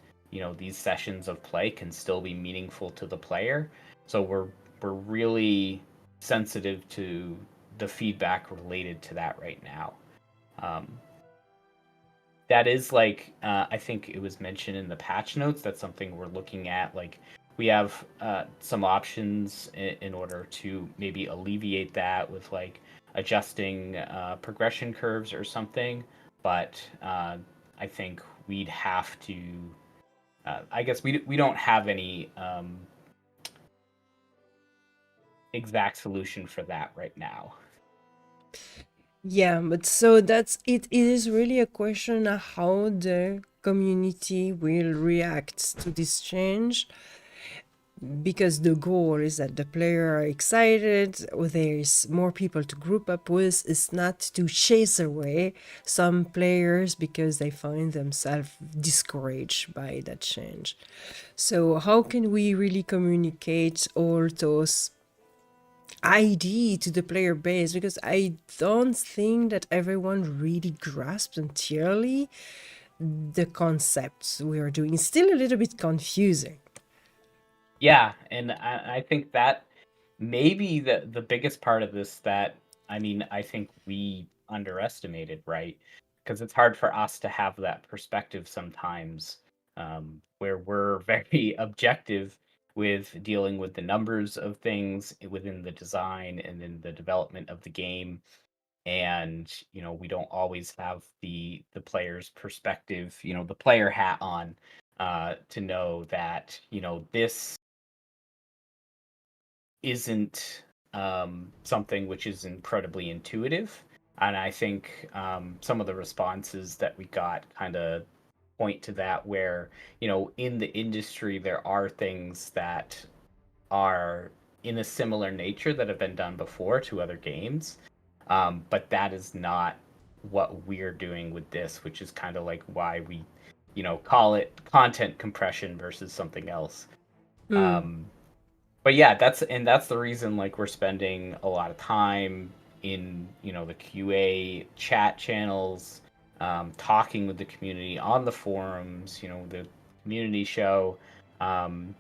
Speaker 3: these sessions of play can still be meaningful to the player, So we're really sensitive to the feedback related to that right now. That is like I think it was mentioned in the patch notes. That's something we're looking at. Like we have some options in order to maybe alleviate that with like adjusting progression curves or something. But I think we'd have to. I guess we don't have any exact solution for that right now.
Speaker 1: Yeah, but so that's it. It is really a question of how the community will react to this change, because the goal is that the player are excited, or there's more people to group up with. It's not to chase away some players because they find themselves discouraged by that change. So how can we really communicate all those ID to the player base? Because I don't think that everyone really grasps entirely the concepts we are doing. It's still a little bit confusing.
Speaker 3: Yeah, and I think that maybe the biggest part of this that I mean I think we underestimated, right? Because it's hard for us to have that perspective sometimes, where we're very objective with dealing with the numbers of things within the design and then the development of the game, and we don't always have the player's perspective, the player hat on, to know that this isn't something which is incredibly intuitive. And I think some of the responses that we got kind of point to that, where, in the industry, there are things that are in a similar nature that have been done before to other games. But that is not what we're doing with this, which is kind of like why we, call it content compression versus something else. But yeah, that's the reason like we're spending a lot of time in the QA chat channels, talking with the community on the forums, the community show, um,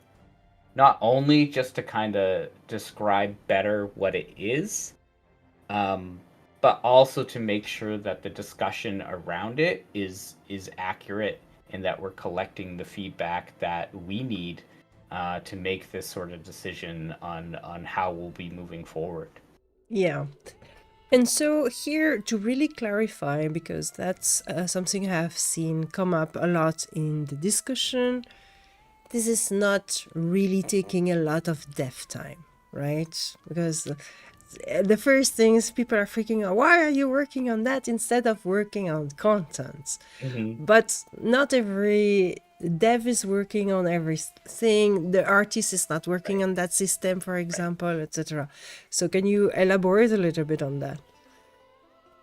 Speaker 3: not only just to kind of describe better what it is, um, but also to make sure that the discussion around it is accurate, and that we're collecting the feedback that we need to make this sort of decision on how we'll be moving forward.
Speaker 1: Yeah. And so here to really clarify, because that's something I have seen come up a lot in the discussion, this is not really taking a lot of dev time, right? Because the first thing is people are freaking out. Why are you working on that instead of working on content?
Speaker 3: Mm-hmm.
Speaker 1: But not every dev is working on everything. The artist is not working on that system, for example, etc. So can you elaborate a little bit on that?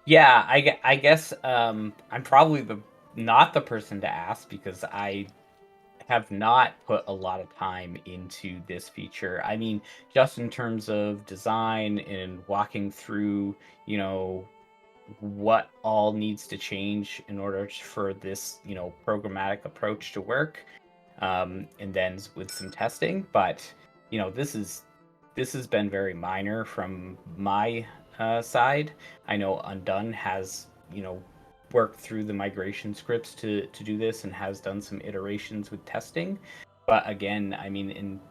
Speaker 3: Yeah, I guess I'm probably not the person to ask, because I have not put a lot of time into this feature. I mean, just in terms of design and walking through, what all needs to change in order for this, programmatic approach to work, and then with some testing. But this has been very minor from my side. I know Undone has worked through the migration scripts to do this, and has done some iterations with testing. But again, I mean,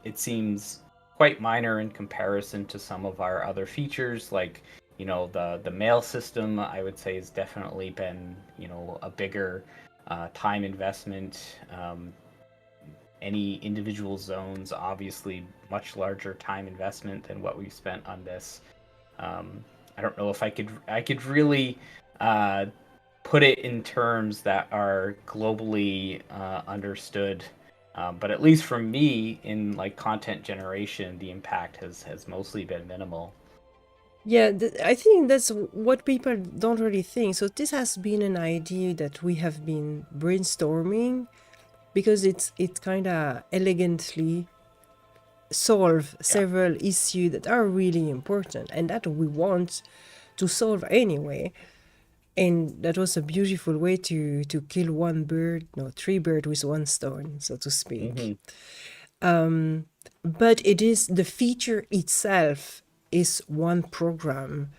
Speaker 3: it seems quite minor in comparison to some of our other features, like the mail system. I would say has definitely been a bigger time investment. Any individual zones, obviously much larger time investment than what we've spent on this. I don't know if I could really put it in terms that are globally understood. But at least for me, in like content generation, the impact has mostly been minimal.
Speaker 1: Yeah, I think that's what people don't really think. So this has been an idea that we have been brainstorming, because it kind of elegantly solve
Speaker 3: Yeah.
Speaker 1: several issues that are really important and that we want to solve anyway. And that was a beautiful way to kill three birds with one stone, so to speak.
Speaker 3: Mm-hmm.
Speaker 1: but it is the feature itself is one program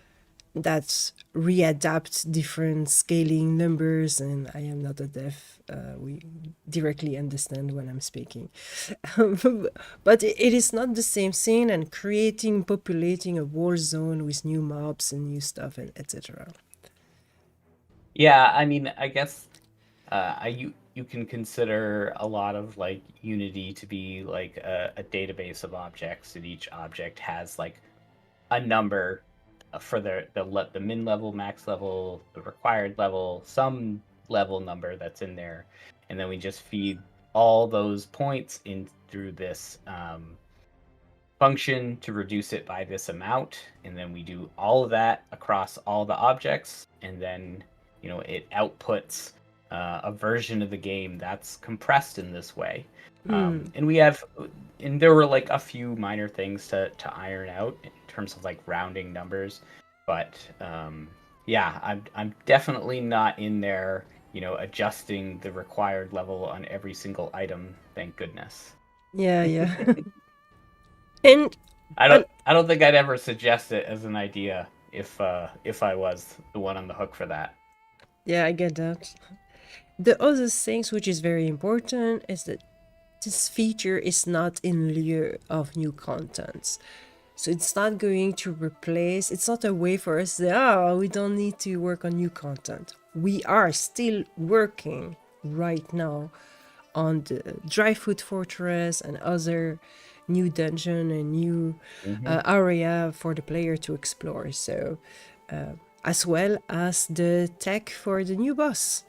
Speaker 1: that readapts different scaling numbers, and I am not a dev. We directly understand when I'm speaking. But it is not the same thing, and populating a war zone with new mobs and new stuff, and etc.
Speaker 3: Yeah, I mean, I guess you can consider a lot of like Unity to be like a database of objects, and each object has like a number for the min level, max level, the required level, some level number that's in there, and then we just feed all those points in through this function to reduce it by this amount, and then we do all of that across all the objects, and then it outputs a version of the game that's compressed in this way. And there were like a few minor things to iron out in terms of like rounding numbers, but yeah, I'm definitely not in there, adjusting the required level on every single item. Thank goodness.
Speaker 1: Yeah. And
Speaker 3: I don't think I'd ever suggest it as an idea if I was the one on the hook for that.
Speaker 1: yeah, I get that. The other things which is very important is that this feature is not in lieu of new contents. So it's not going to replace, it's not a way for us to say, we don't need to work on new content. We are still working right now on the Dry Food Fortress and other new dungeon and new area for the player to explore. So, as well as the tech for the new boss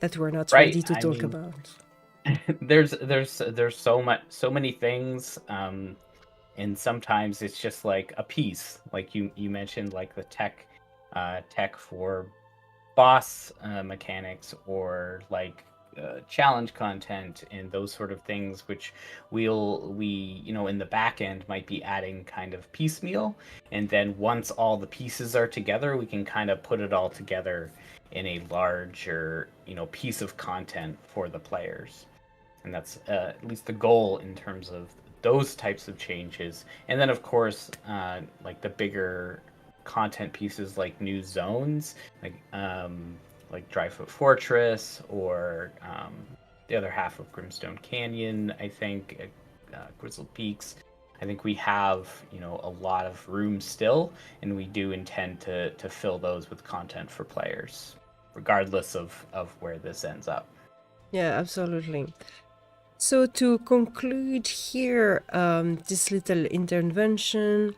Speaker 1: that we're not
Speaker 3: Right.
Speaker 1: ready to
Speaker 3: I
Speaker 1: talk
Speaker 3: mean,
Speaker 1: about.
Speaker 3: there's so many things, and sometimes it's just like a piece, like you mentioned, like the tech for boss mechanics, or like challenge content and those sort of things, which we in the back end might be adding kind of piecemeal, and then once all the pieces are together, we can kind of put it all together in a larger piece of content for the players. And that's at least the goal in terms of those types of changes. And then of course, like the bigger content pieces, like new zones, like Dryfoot Fortress, or the other half of Grimstone Canyon, I think, Grizzled Peaks. I think we have a lot of room still, and we do intend to fill those with content for players, regardless of where this ends up.
Speaker 1: Yeah, absolutely. So to conclude here, this little intervention,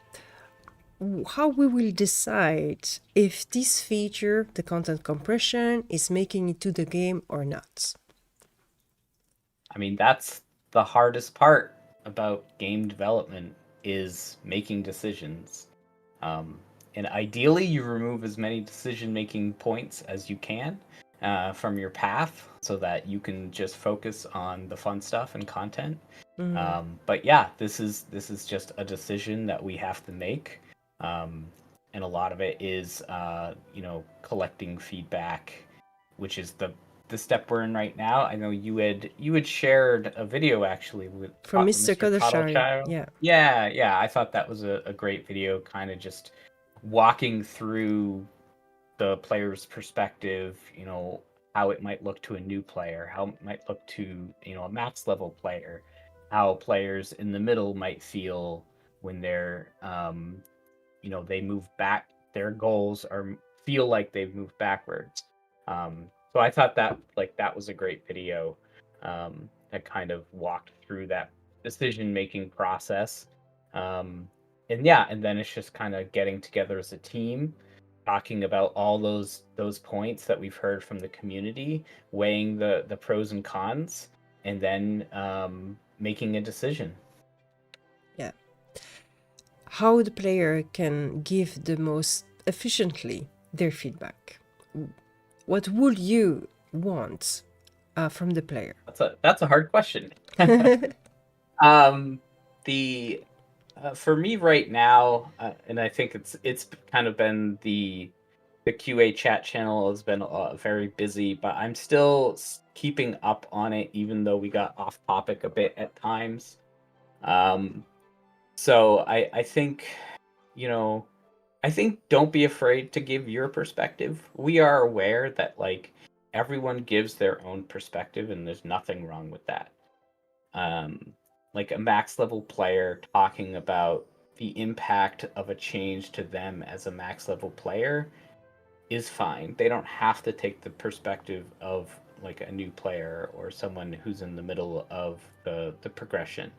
Speaker 1: how we will decide if this feature, the content compression, is making it to the game or not.
Speaker 3: I mean, that's the hardest part about game development, is making decisions. And ideally, you remove as many decision-making points as you can from your path, so that you can just focus on the fun stuff and content. But yeah, this is just a decision that we have to make, and a lot of it is collecting feedback, which is the step we're in right now. I know you had shared a video actually
Speaker 1: From Mr. Cuddleshire, yeah.
Speaker 3: Yeah. I thought that was a great video, kind of just walking through the player's perspective, how it might look to a new player, how it might look to a max level player, how players in the middle might feel when they're they move back, their goals are feel like they've moved backwards. So I thought that was a great video, that kind of walked through that decision making process. And yeah, and then it's just kind of getting together as a team, talking about all those points that we've heard from the community, weighing the pros and cons, and then making a decision.
Speaker 1: Yeah. How the player can give the most efficiently their feedback. What would you want from the player?
Speaker 3: That's a hard question. The For me right now, and I think it's kind of been the QA chat channel has been very busy, but I'm still keeping up on it, even though we got off topic a bit at times. So I think, I think don't be afraid to give your perspective. We are aware that like everyone gives their own perspective, and there's nothing wrong with that. Like a max level player talking about the impact of a change to them as a max level player is fine. They don't have to take the perspective of like a new player or someone who's in the middle of the progression.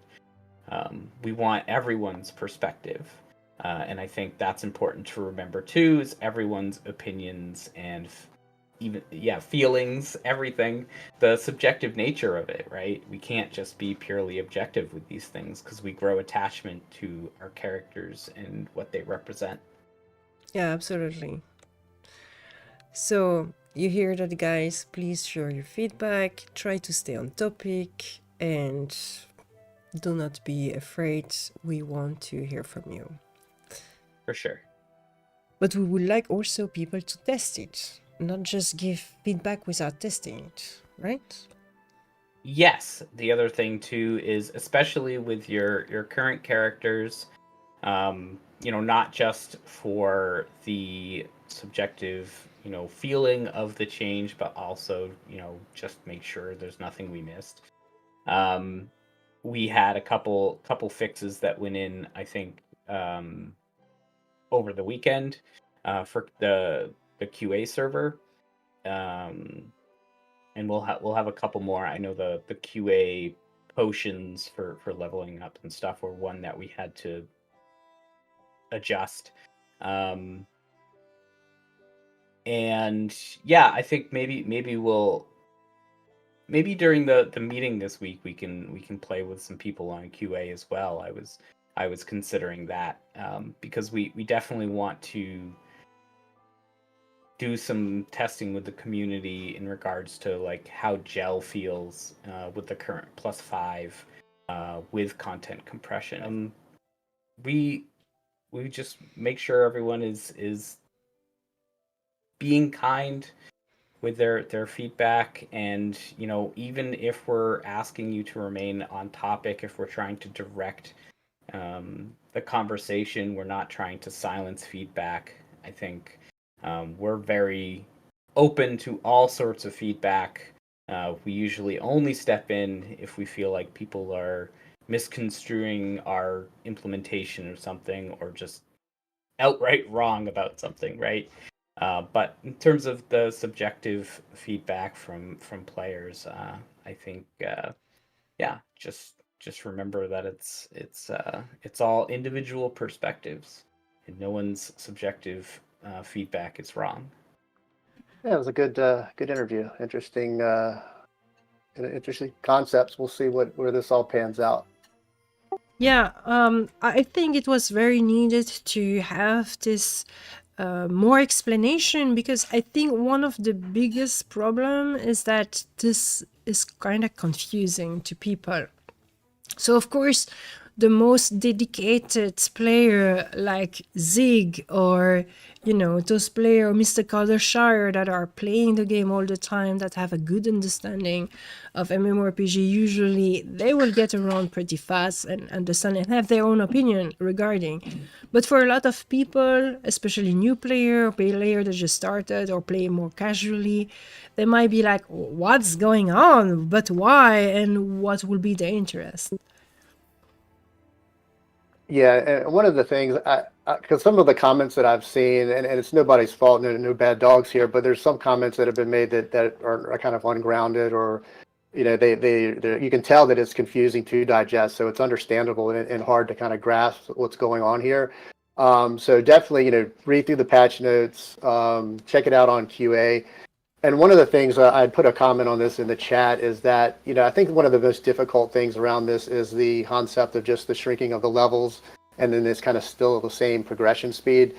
Speaker 3: We want everyone's perspective. And I think that's important to remember too, is everyone's opinions and even feelings, everything, the subjective nature of it, right? We can't just be purely objective with these things because we grow attachment to our characters and what they represent.
Speaker 1: Yeah, absolutely. So you hear that, guys. Please share your feedback, try to stay on topic, and do not be afraid. We want to hear from you.
Speaker 3: For sure.
Speaker 1: But we would like also people to test it, not just give feedback without testing it, right?
Speaker 3: Yes, the other thing too is, especially with your current characters, not just for the subjective, feeling of the change, but also, just make sure there's nothing we missed. We had a couple fixes that went in, I think, over the weekend, for the QA server. And we'll have a couple more. I know the QA potions for leveling up and stuff were one that we had to adjust. And yeah, I think maybe during the meeting this week we can play with some people on QA as well. I was considering that, because we definitely want to do some testing with the community in regards to like how gel feels with the current +5 with content compression. We just make sure everyone is being kind with their feedback, and even if we're asking you to remain on topic, if we're trying to direct the conversation, we're not trying to silence feedback. I think we're very open to all sorts of feedback. We usually only step in if we feel like people are misconstruing our implementation or something, or just outright wrong about something, right? But in terms of the subjective feedback from players, I think, just remember that it's all individual perspectives, and no one's subjective feedback is wrong.
Speaker 2: Yeah, it was a good interview. Interesting concepts. We'll see where this all pans out.
Speaker 1: Yeah, I think it was very needed to have this more explanation, because I think one of the biggest problem is that this is kind of confusing to people. So of course, the most dedicated player like Zig, or those player, Mr. Caldershire, that are playing the game all the time, that have a good understanding of MMORPG, usually they will get around pretty fast and understand and have their own opinion regarding. But for a lot of people, especially new player that just started or play more casually, they might be like, what's going on, but why, and what will be the interest?
Speaker 2: Yeah, and one of the things, because some of the comments that I've seen, and it's nobody's fault, no bad dogs here, but there's some comments that have been made that are kind of ungrounded, or they you can tell that it's confusing to digest, so it's understandable and hard to kind of grasp what's going on here. So definitely, read through the patch notes, check it out on QA. And one of the things, I'd put a comment on this in the chat, is that, I think one of the most difficult things around this is the concept of just the shrinking of the levels, and then this kind of still the same progression speed,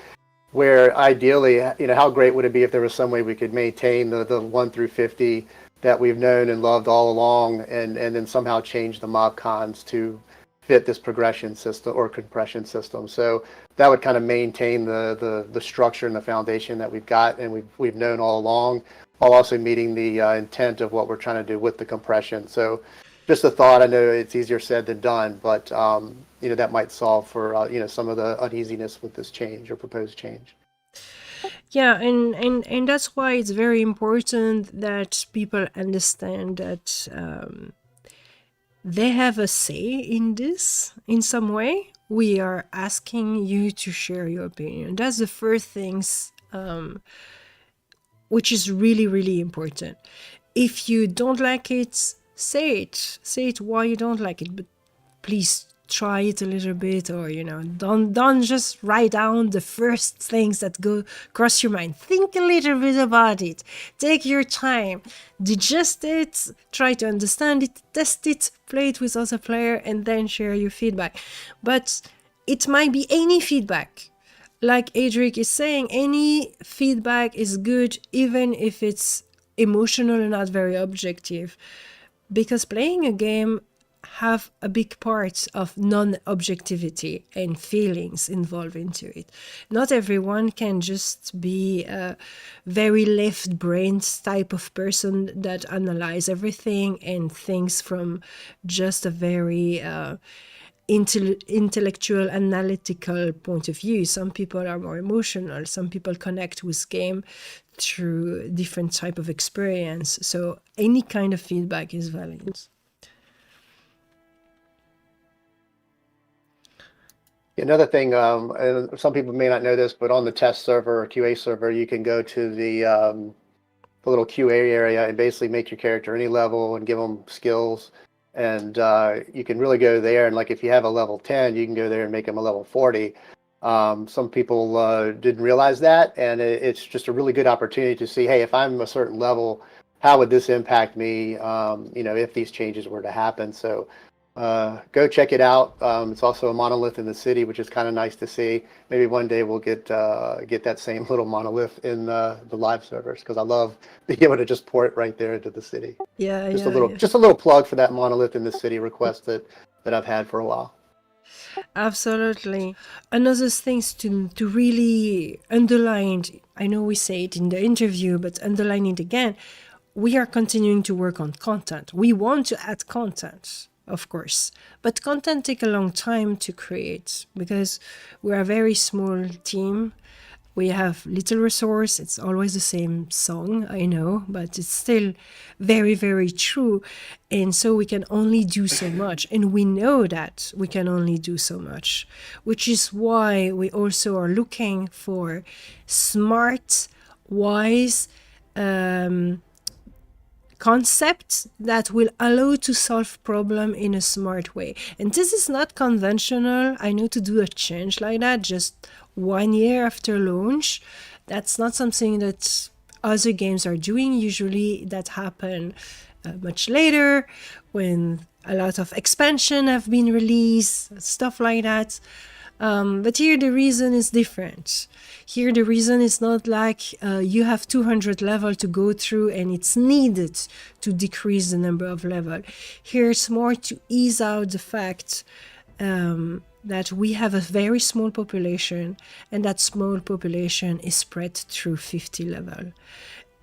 Speaker 2: where ideally, how great would it be if there was some way we could maintain the 1 through 50 that we've known and loved all along, and then somehow change the mob cons to fit this progression system or compression system. So that would kind of maintain the structure and the foundation that we've got and we've known all along, while also meeting the intent of what we're trying to do with the compression. So just a thought. I know it's easier said than done, but that might solve for some of the uneasiness with this change or proposed change.
Speaker 1: Yeah, and that's why it's very important that people understand that they have a say in this in some way. We are asking you to share your opinion. That's the first things which is really, really important. If you don't like it, say it. Say it why you don't like it, but please try it a little bit, or don't just write down the first things that go cross your mind. Think a little bit about it. Take your time, digest it, try to understand it, test it, play it with other player, and then share your feedback. But it might be any feedback. Like Adric is saying, any feedback is good, even if it's emotional and not very objective, because playing a game have a big part of non-objectivity and feelings involved into it. Not everyone can just be a very left-brained type of person that analyze everything and thinks from just a very intellectual, analytical point of view. Some people are more emotional. Some people connect with game through different type of experience. So any kind of feedback is valid.
Speaker 2: Another thing, and some people may not know this, but on the test server or QA server, you can go to the little QA area and basically make your character any level and give them skills. And you can really go there. And like if you have a level 10, you can go there and make them a level 40. Some people didn't realize that. And it's just a really good opportunity to see, hey, if I'm a certain level, how would this impact me, if these changes were to happen. So go check it out. It's also a monolith in the city, which is kind of nice to see. Maybe one day we'll get that same little monolith in the live servers, because I love being able to just pour it right there into the city.
Speaker 1: Yeah,
Speaker 2: just
Speaker 1: yeah,
Speaker 2: a little plug for that monolith in the city request that I've had for a while.
Speaker 1: Absolutely. Another things to really underline, I know we say it in the interview, but underline it again, we are continuing to work on content. We want to add content, of course, but content take a long time to create because we're a very small team. We have little resource. It's always the same song, I know, but it's still very, very true. And so we can only do so much. And we know that we can only do so much, which is why we also are looking for smart, wise concepts that will allow to solve problem in a smart way. And this is not conventional. I know to do a change like that just 1 year after launch. That's not something that other games are doing. Usually that happen much later when a lot of expansion have been released, stuff like that. But here the reason is different. Here the reason is not like you have 200 level to go through and it's needed to decrease the number of level. Here it's more to ease out the fact that we have a very small population, and that small population is spread through 50 level.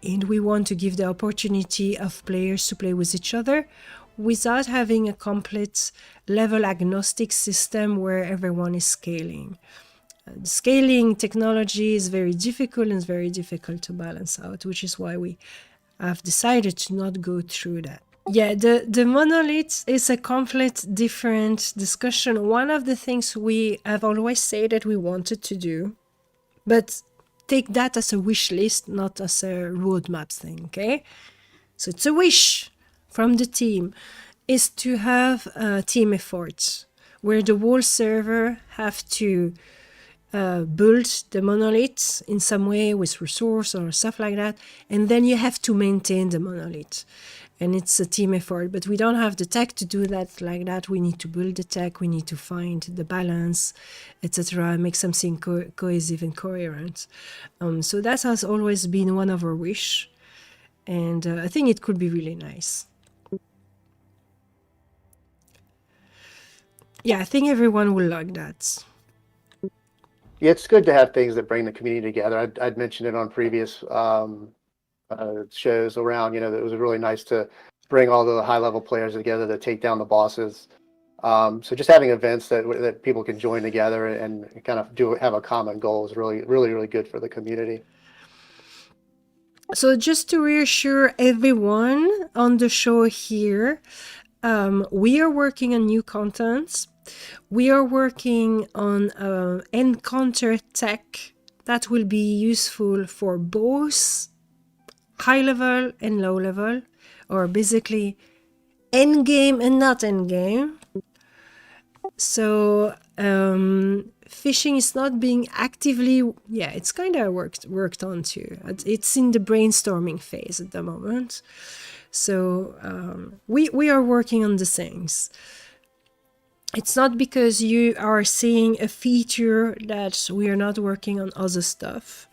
Speaker 1: And we want to give the opportunity of players to play with each other without having a complete level agnostic system where everyone is scaling. Scaling technology is very difficult and it's very difficult to balance out, which is why we have decided to not go through that. Yeah, the monolith is a complete different discussion. One of the things we have always said that we wanted to do, but take that as a wish list, not as a roadmap thing, okay? So it's a wish from the team, is to have a team effort where the whole server have to build the monolith in some way with resource or stuff like that, and then you have to maintain the monolith. And it's a team effort, but we don't have the tech to do that like that. We need to build the tech, we need to find the balance, etc., make something cohesive and coherent. So that has always been one of our wish, and I think it could be really nice. Yeah, I think everyone will like that.
Speaker 2: Yeah, it's good to have things that bring the community together. I'd mentioned it on previous shows around, that it was really nice to bring all the high level players together to take down the bosses. So just having events that people can join together and kind of have a common goal is really good for the community.
Speaker 1: So just to reassure everyone on the show here, we are working on new content. We are working on encounter tech that will be useful for both high level and low level, or basically end game and not end game. So fishing is not being actively, it's kind of worked on too. It's in the brainstorming phase at the moment. So we are working on the things. It's not because you are seeing a feature that we are not working on other stuff.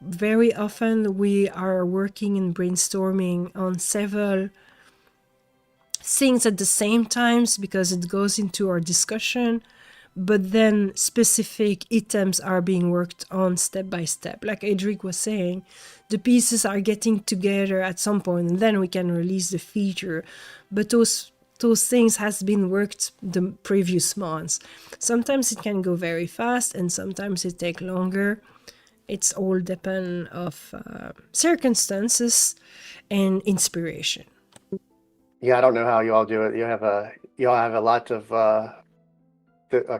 Speaker 1: Very often we are working and brainstorming on several things at the same times because it goes into our discussion, but then specific items are being worked on step by step. Like Adric was saying, the pieces are getting together at some point and then we can release the feature. But those things has been worked the previous months. Sometimes it can go very fast and sometimes it take longer. It's all depend of circumstances and inspiration.
Speaker 2: Yeah, I don't know how you all do it. You all have a lot of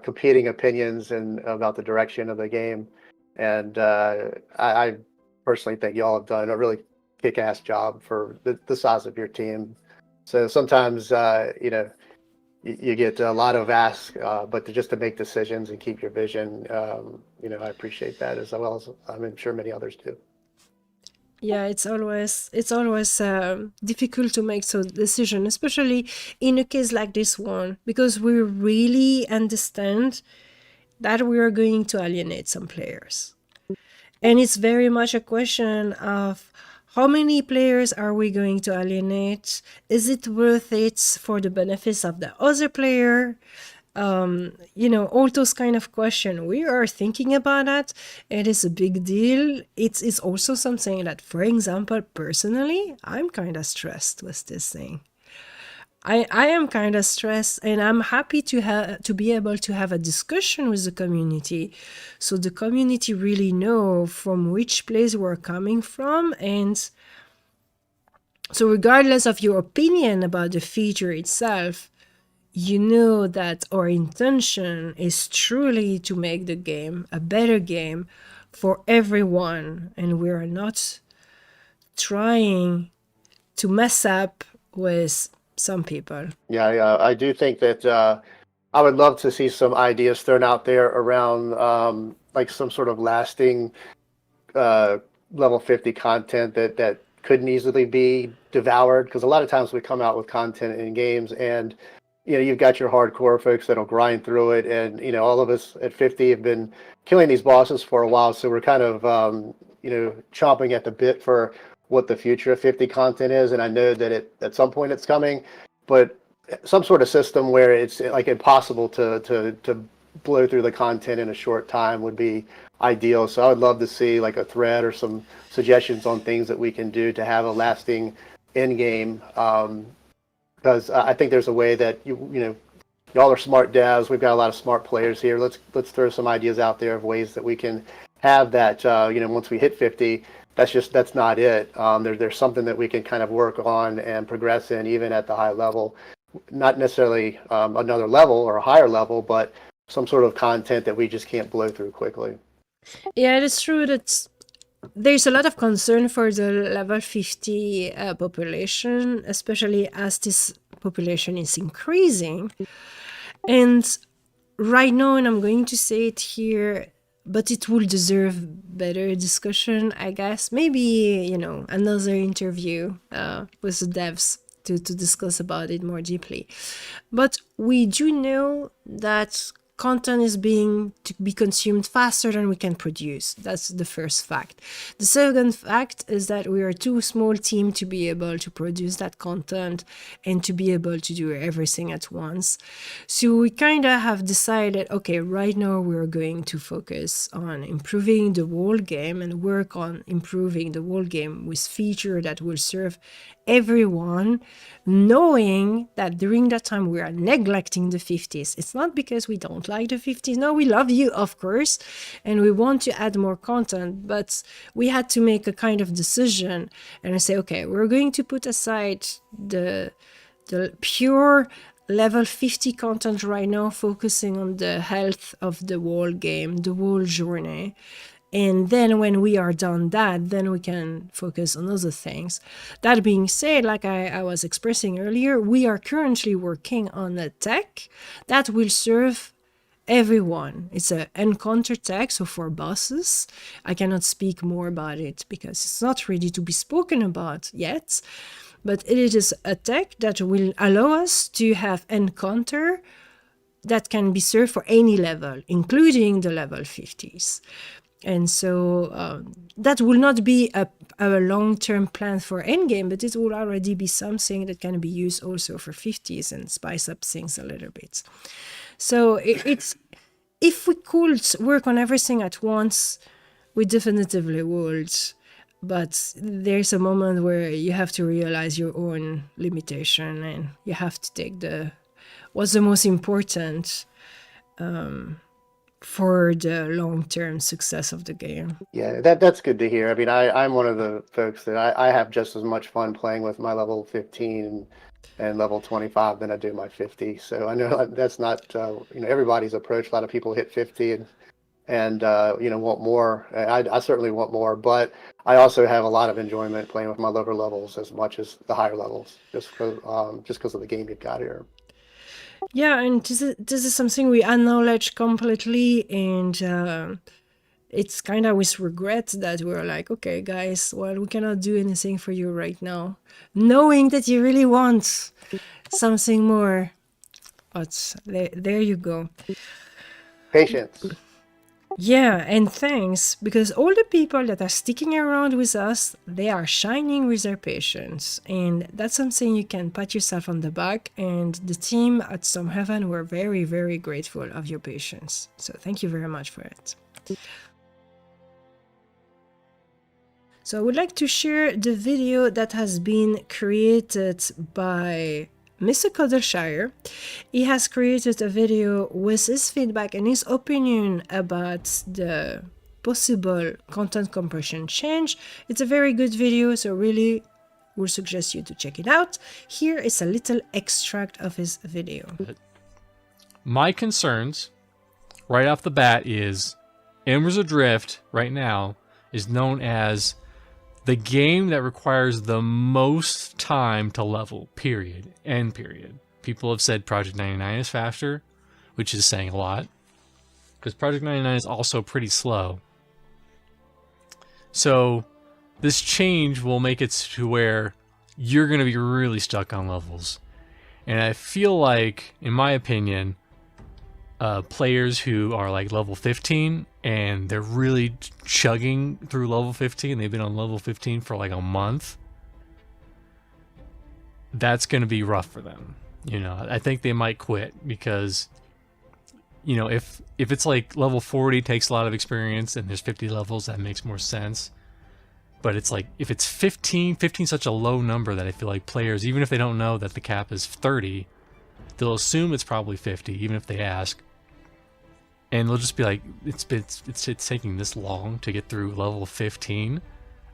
Speaker 2: competing opinions and about the direction of the game, and I personally think you all have done a really kick-ass job for the size of your team. So sometimes you get a lot of asks, but just to make decisions and keep your vision, I appreciate that as well as I'm sure many others do.
Speaker 1: Yeah, it's always difficult to make so decision, especially in a case like this one, because we really understand that we are going to alienate some players. And it's very much a question of how many players are we going to alienate? Is it worth it for the benefits of the other player? All those kind of questions. We are thinking about that. It is a big deal. It's also something that, for example, personally, I'm kind of stressed with this thing. I am kind of stressed, and I'm happy to be able to have a discussion with the community, so the community really know from which place we're coming from, and so regardless of your opinion about the feature itself, you know that our intention is truly to make the game a better game for everyone, and we are not trying to mess up with some people.
Speaker 2: Yeah, I do think that I would love to see some ideas thrown out there around like some sort of lasting level 50 content that couldn't easily be devoured, because a lot of times we come out with content in games and you've got your hardcore folks that'll grind through it, and all of us at 50 have been killing these bosses for a while, so we're kind of chomping at the bit for what the future of 50 content is, and I know that at some point it's coming, but some sort of system where it's like impossible to blow through the content in a short time would be ideal. So I would love to see like a thread or some suggestions on things that we can do to have a lasting end game, because I think there's a way that y'all are smart devs. We've got a lot of smart players here. Let's throw some ideas out there of ways that we can have that. Once we hit 50, that's not it. There's something that we can kind of work on and progress in, even at the high level. Not necessarily another level or a higher level, but some sort of content that we just can't blow through quickly.
Speaker 1: Yeah, it's true that there's a lot of concern for the level 50 population, especially as this population is increasing. And right now, and I'm going to say it here, but it will deserve better discussion, I guess. Maybe, another interview with the devs to discuss about it more deeply. But we do know that content is being to be consumed faster than we can produce. That's the first fact. The second fact is that we are too small team to be able to produce that content and to be able to do everything at once. So we kind of have decided, okay, right now we're going to focus on improving the whole game and work on improving the whole game with features that will serve everyone, knowing that during that time we are neglecting the 50s. It's not because we don't like the 50s. No, we love you, of course, and we want to add more content, but we had to make a kind of decision and say, okay, we're going to put aside the pure level 50 content right now, focusing on the health of the whole game, the whole journey. And then when we are done that, then we can focus on other things. That being said, like I was expressing earlier, we are currently working on a tech that will serve everyone. It's an encounter tech, so for bosses. I cannot speak more about it because it's not ready to be spoken about yet. But it is a tech that will allow us to have encounter that can be served for any level, including the level 50s. And so that will not be a long-term plan for endgame, but it will already be something that can be used also for 50s and spice up things a little bit. So it's if we could work on everything at once, we definitely would. But there's a moment where you have to realize your own limitation and you have to take what's the most important for the long-term success of the game.
Speaker 2: Yeah, that's good to hear. I mean, I'm one of the folks that I have just as much fun playing with my level 15 and level 25 than I do my 50. So I know that's not, everybody's approach. A lot of people hit 50 and want more. I certainly want more, but I also have a lot of enjoyment playing with my lower levels as much as the higher levels, just because of the game you've got here.
Speaker 1: Yeah, and this is something we acknowledge completely, and it's kind of with regret that we're like, okay, guys, well, we cannot do anything for you right now, knowing that you really want something more. But there you go.
Speaker 2: Patience.
Speaker 1: Yeah, and thanks, because all the people that are sticking around with us, they are shining with their patience. And that's something you can pat yourself on the back. And the team at Storm Heaven were very, very grateful of your patience. So thank you very much for it. So I would like to share the video that has been created by Mr. Cuddleshire. He has created a video with his feedback and his opinion about the possible content compression change. It's a very good video, so really would suggest you to check it out. Here is a little extract of his video.
Speaker 4: My concerns right off the bat is Embers Adrift right now is known as the game that requires the most time to level, period, end period. People have said Project 99 is faster, which is saying a lot, because Project 99 is also pretty slow. So this change will make it to where you're going to be really stuck on levels. And I feel like, in my opinion, players who are like level 15 and they're really chugging through level 15, they've been on level 15 for like a month, that's going to be rough for them. I think they might quit because, if it's like level 40 takes a lot of experience and there's 50 levels, that makes more sense. But it's like, if it's 15 is such a low number that I feel like players, even if they don't know that the cap is 30, they'll assume it's probably 50, even if they ask. And they'll just be like, it's taking this long to get through level 15.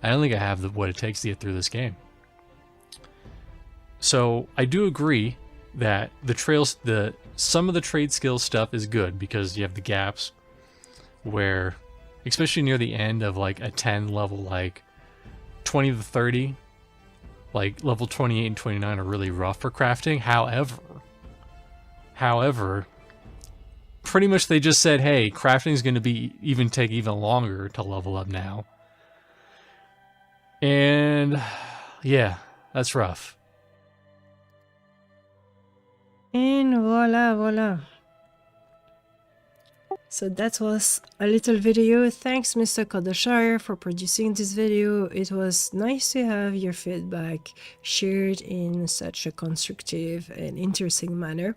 Speaker 4: I don't think I have what it takes to get through this game. So I do agree that some of the trade skill stuff is good because you have the gaps where, especially near the end of like a 10 level, like 20 to 30, like level 28 and 29 are really rough for crafting. However, pretty much they just said, hey, crafting is going to take even longer to level up now. And yeah, that's rough.
Speaker 1: And voila. So that was a little video. Thanks, Mr. Kodashire, for producing this video. It was nice to have your feedback shared in such a constructive and interesting manner.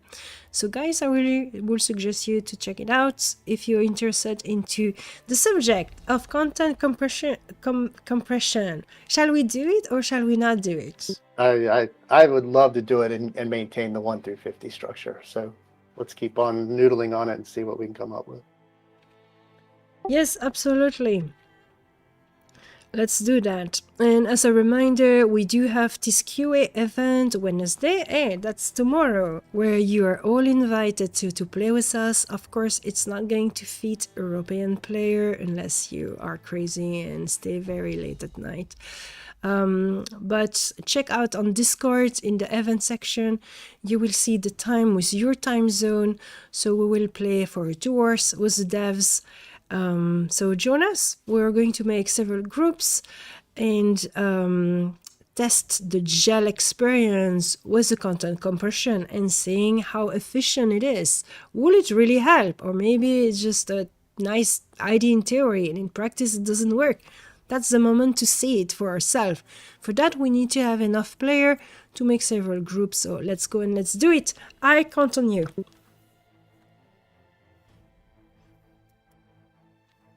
Speaker 1: So guys, I really would suggest you to check it out if you're interested into the subject of content compression. Shall we do it or shall we not do it?
Speaker 2: I would love to do it and maintain the 1 through 50 structure. So let's keep on noodling on it and see what we can come up with.
Speaker 1: Yes, absolutely. Let's do that. And as a reminder, we do have this QA event Wednesday, that's tomorrow, where you are all invited to play with us. Of course, it's not going to fit European player unless you are crazy and stay very late at night. But check out on Discord in the event section, you will see the time with your time zone. So we will play for 2 hours with the devs. So join us. We're going to make several groups and test the gel experience with the content compression and seeing how efficient it is. Will it really help? Or maybe it's just a nice idea in theory and in practice it doesn't work. That's the moment to see it for ourselves. For that, we need to have enough players to make several groups. So let's go and let's do it. I count on you.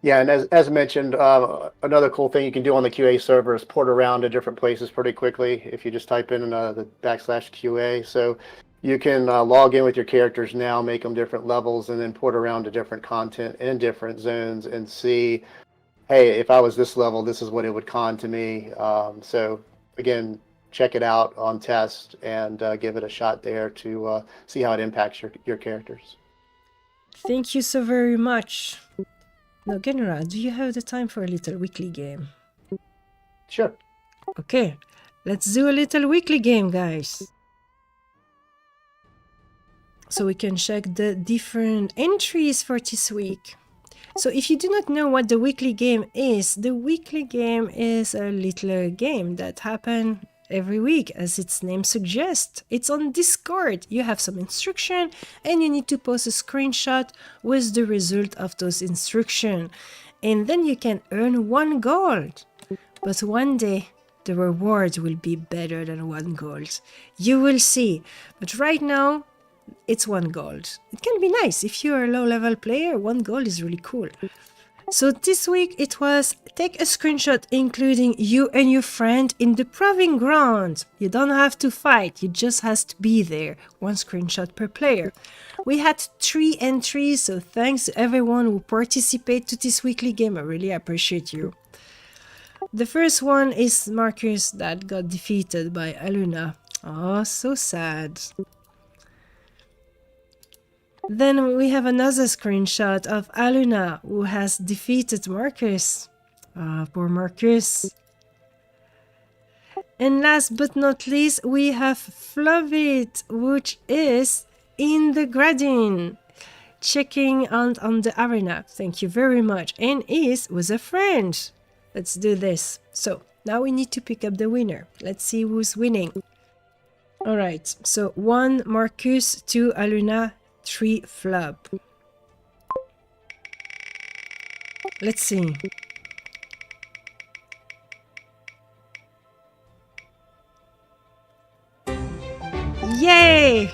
Speaker 2: Yeah, and as mentioned, another cool thing you can do on the QA server is port around to different places pretty quickly if you just type in the /QA. So you can log in with your characters now, make them different levels, and then port around to different content in different zones and see, hey, if I was this level, this is what it would con to me. So again, check it out on test and give it a shot there to see how it impacts your characters.
Speaker 1: Thank you so very much. Now, Genrah, do you have the time for a little weekly game?
Speaker 2: Sure.
Speaker 1: Okay, let's do a little weekly game, guys. So we can check the different entries for this week. So if you do not know what the weekly game is a little game that happens every week, as its name suggests. It's on Discord. You have some instruction and you need to post a screenshot with the result of those instructions. And then you can earn 1 gold. But one day, the reward will be better than 1 gold. You will see. But right now, it's 1 gold. It can be nice. If you're a low-level player, 1 gold is really cool. So this week it was take a screenshot including you and your friend in the proving ground. You don't have to fight, you just have to be there. 1 screenshot per player. We had 3 entries, so thanks to everyone who participated to this weekly game. I really appreciate you. The first one is Marcus that got defeated by Elloa. Oh, so sad. Then we have another screenshot of Elloa who has defeated Marcus. Poor Marcus. And last but not least, we have Flovit, which is in the grading, checking out on the arena. Thank you very much. And is with a friend. Let's do this. So now we need to pick up the winner. Let's see who's winning. Alright, so 1 Marcus, 2 Elloa, 3 Flob. Let's see. Yay!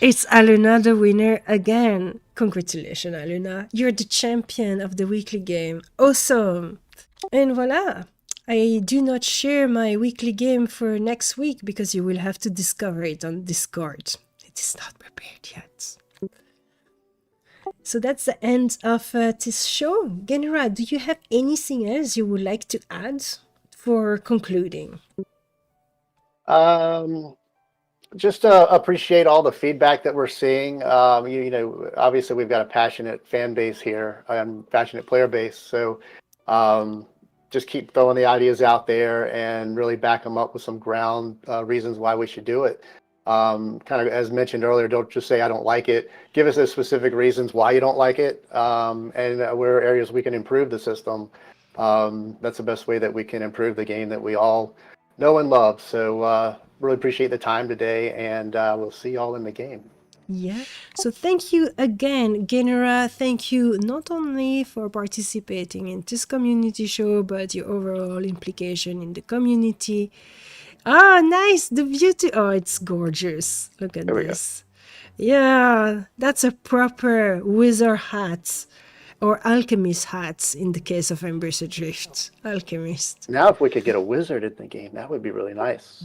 Speaker 1: It's Elloa the winner again. Congratulations, Elloa. You're the champion of the weekly game. Awesome! And voila! I do not share my weekly game for next week because you will have to discover it on Discord. It is not prepared yet. So that's the end of this show. Genrah, do you have anything else you would like to add for concluding?
Speaker 2: Just appreciate all the feedback that we're seeing. You know, obviously we've got a passionate fan base here and passionate player base. So just keep throwing the ideas out there and really back them up with some ground reasons why we should do it. Kind of as mentioned earlier, don't just say I don't like it. Give us the specific reasons why you don't like it, and where are areas we can improve the system. That's the best way that we can improve the game that we all know and love. So really appreciate the time today, and we'll see y'all in the game.
Speaker 1: Yeah. So thank you again, Genrah. Thank you not only for participating in this community show, but your overall implication in the community. Ah, nice. The beauty. Oh, it's gorgeous. Look at
Speaker 2: There we go.
Speaker 1: this. Yeah, that's a proper wizard hat or alchemist hat in the case of Embers Adrift. Alchemist.
Speaker 2: Now, if we could get a wizard in the game, that would be really nice.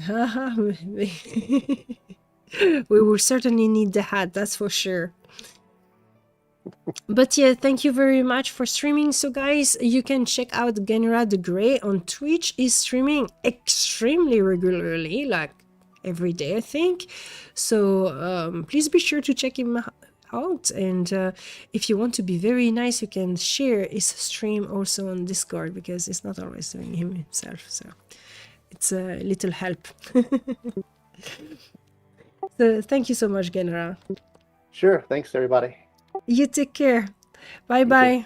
Speaker 1: We will certainly need the hat, that's for sure. But yeah, thank you very much for streaming. So guys, you can check out Genrah the Grey on Twitch. He's streaming extremely regularly, like every day, I think. So please be sure to check him out. And if you want to be very nice, you can share his stream also on Discord, because he's not always doing him himself. So it's a little help. So thank you so much, Genrah.
Speaker 2: Sure. Thanks, everybody.
Speaker 1: You take care. Bye bye.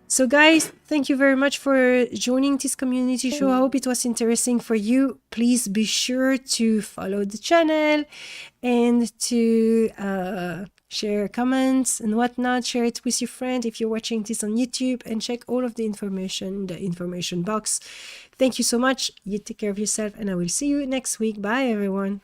Speaker 1: So guys, thank you very much for joining this community show. I hope it was interesting for you. Please be sure to follow the channel and to share comments and whatnot. Share it with your friend if you're watching this on YouTube, and check all of the information in the information box. Thank you so much. You take care of yourself, and I will see you next week. Bye everyone.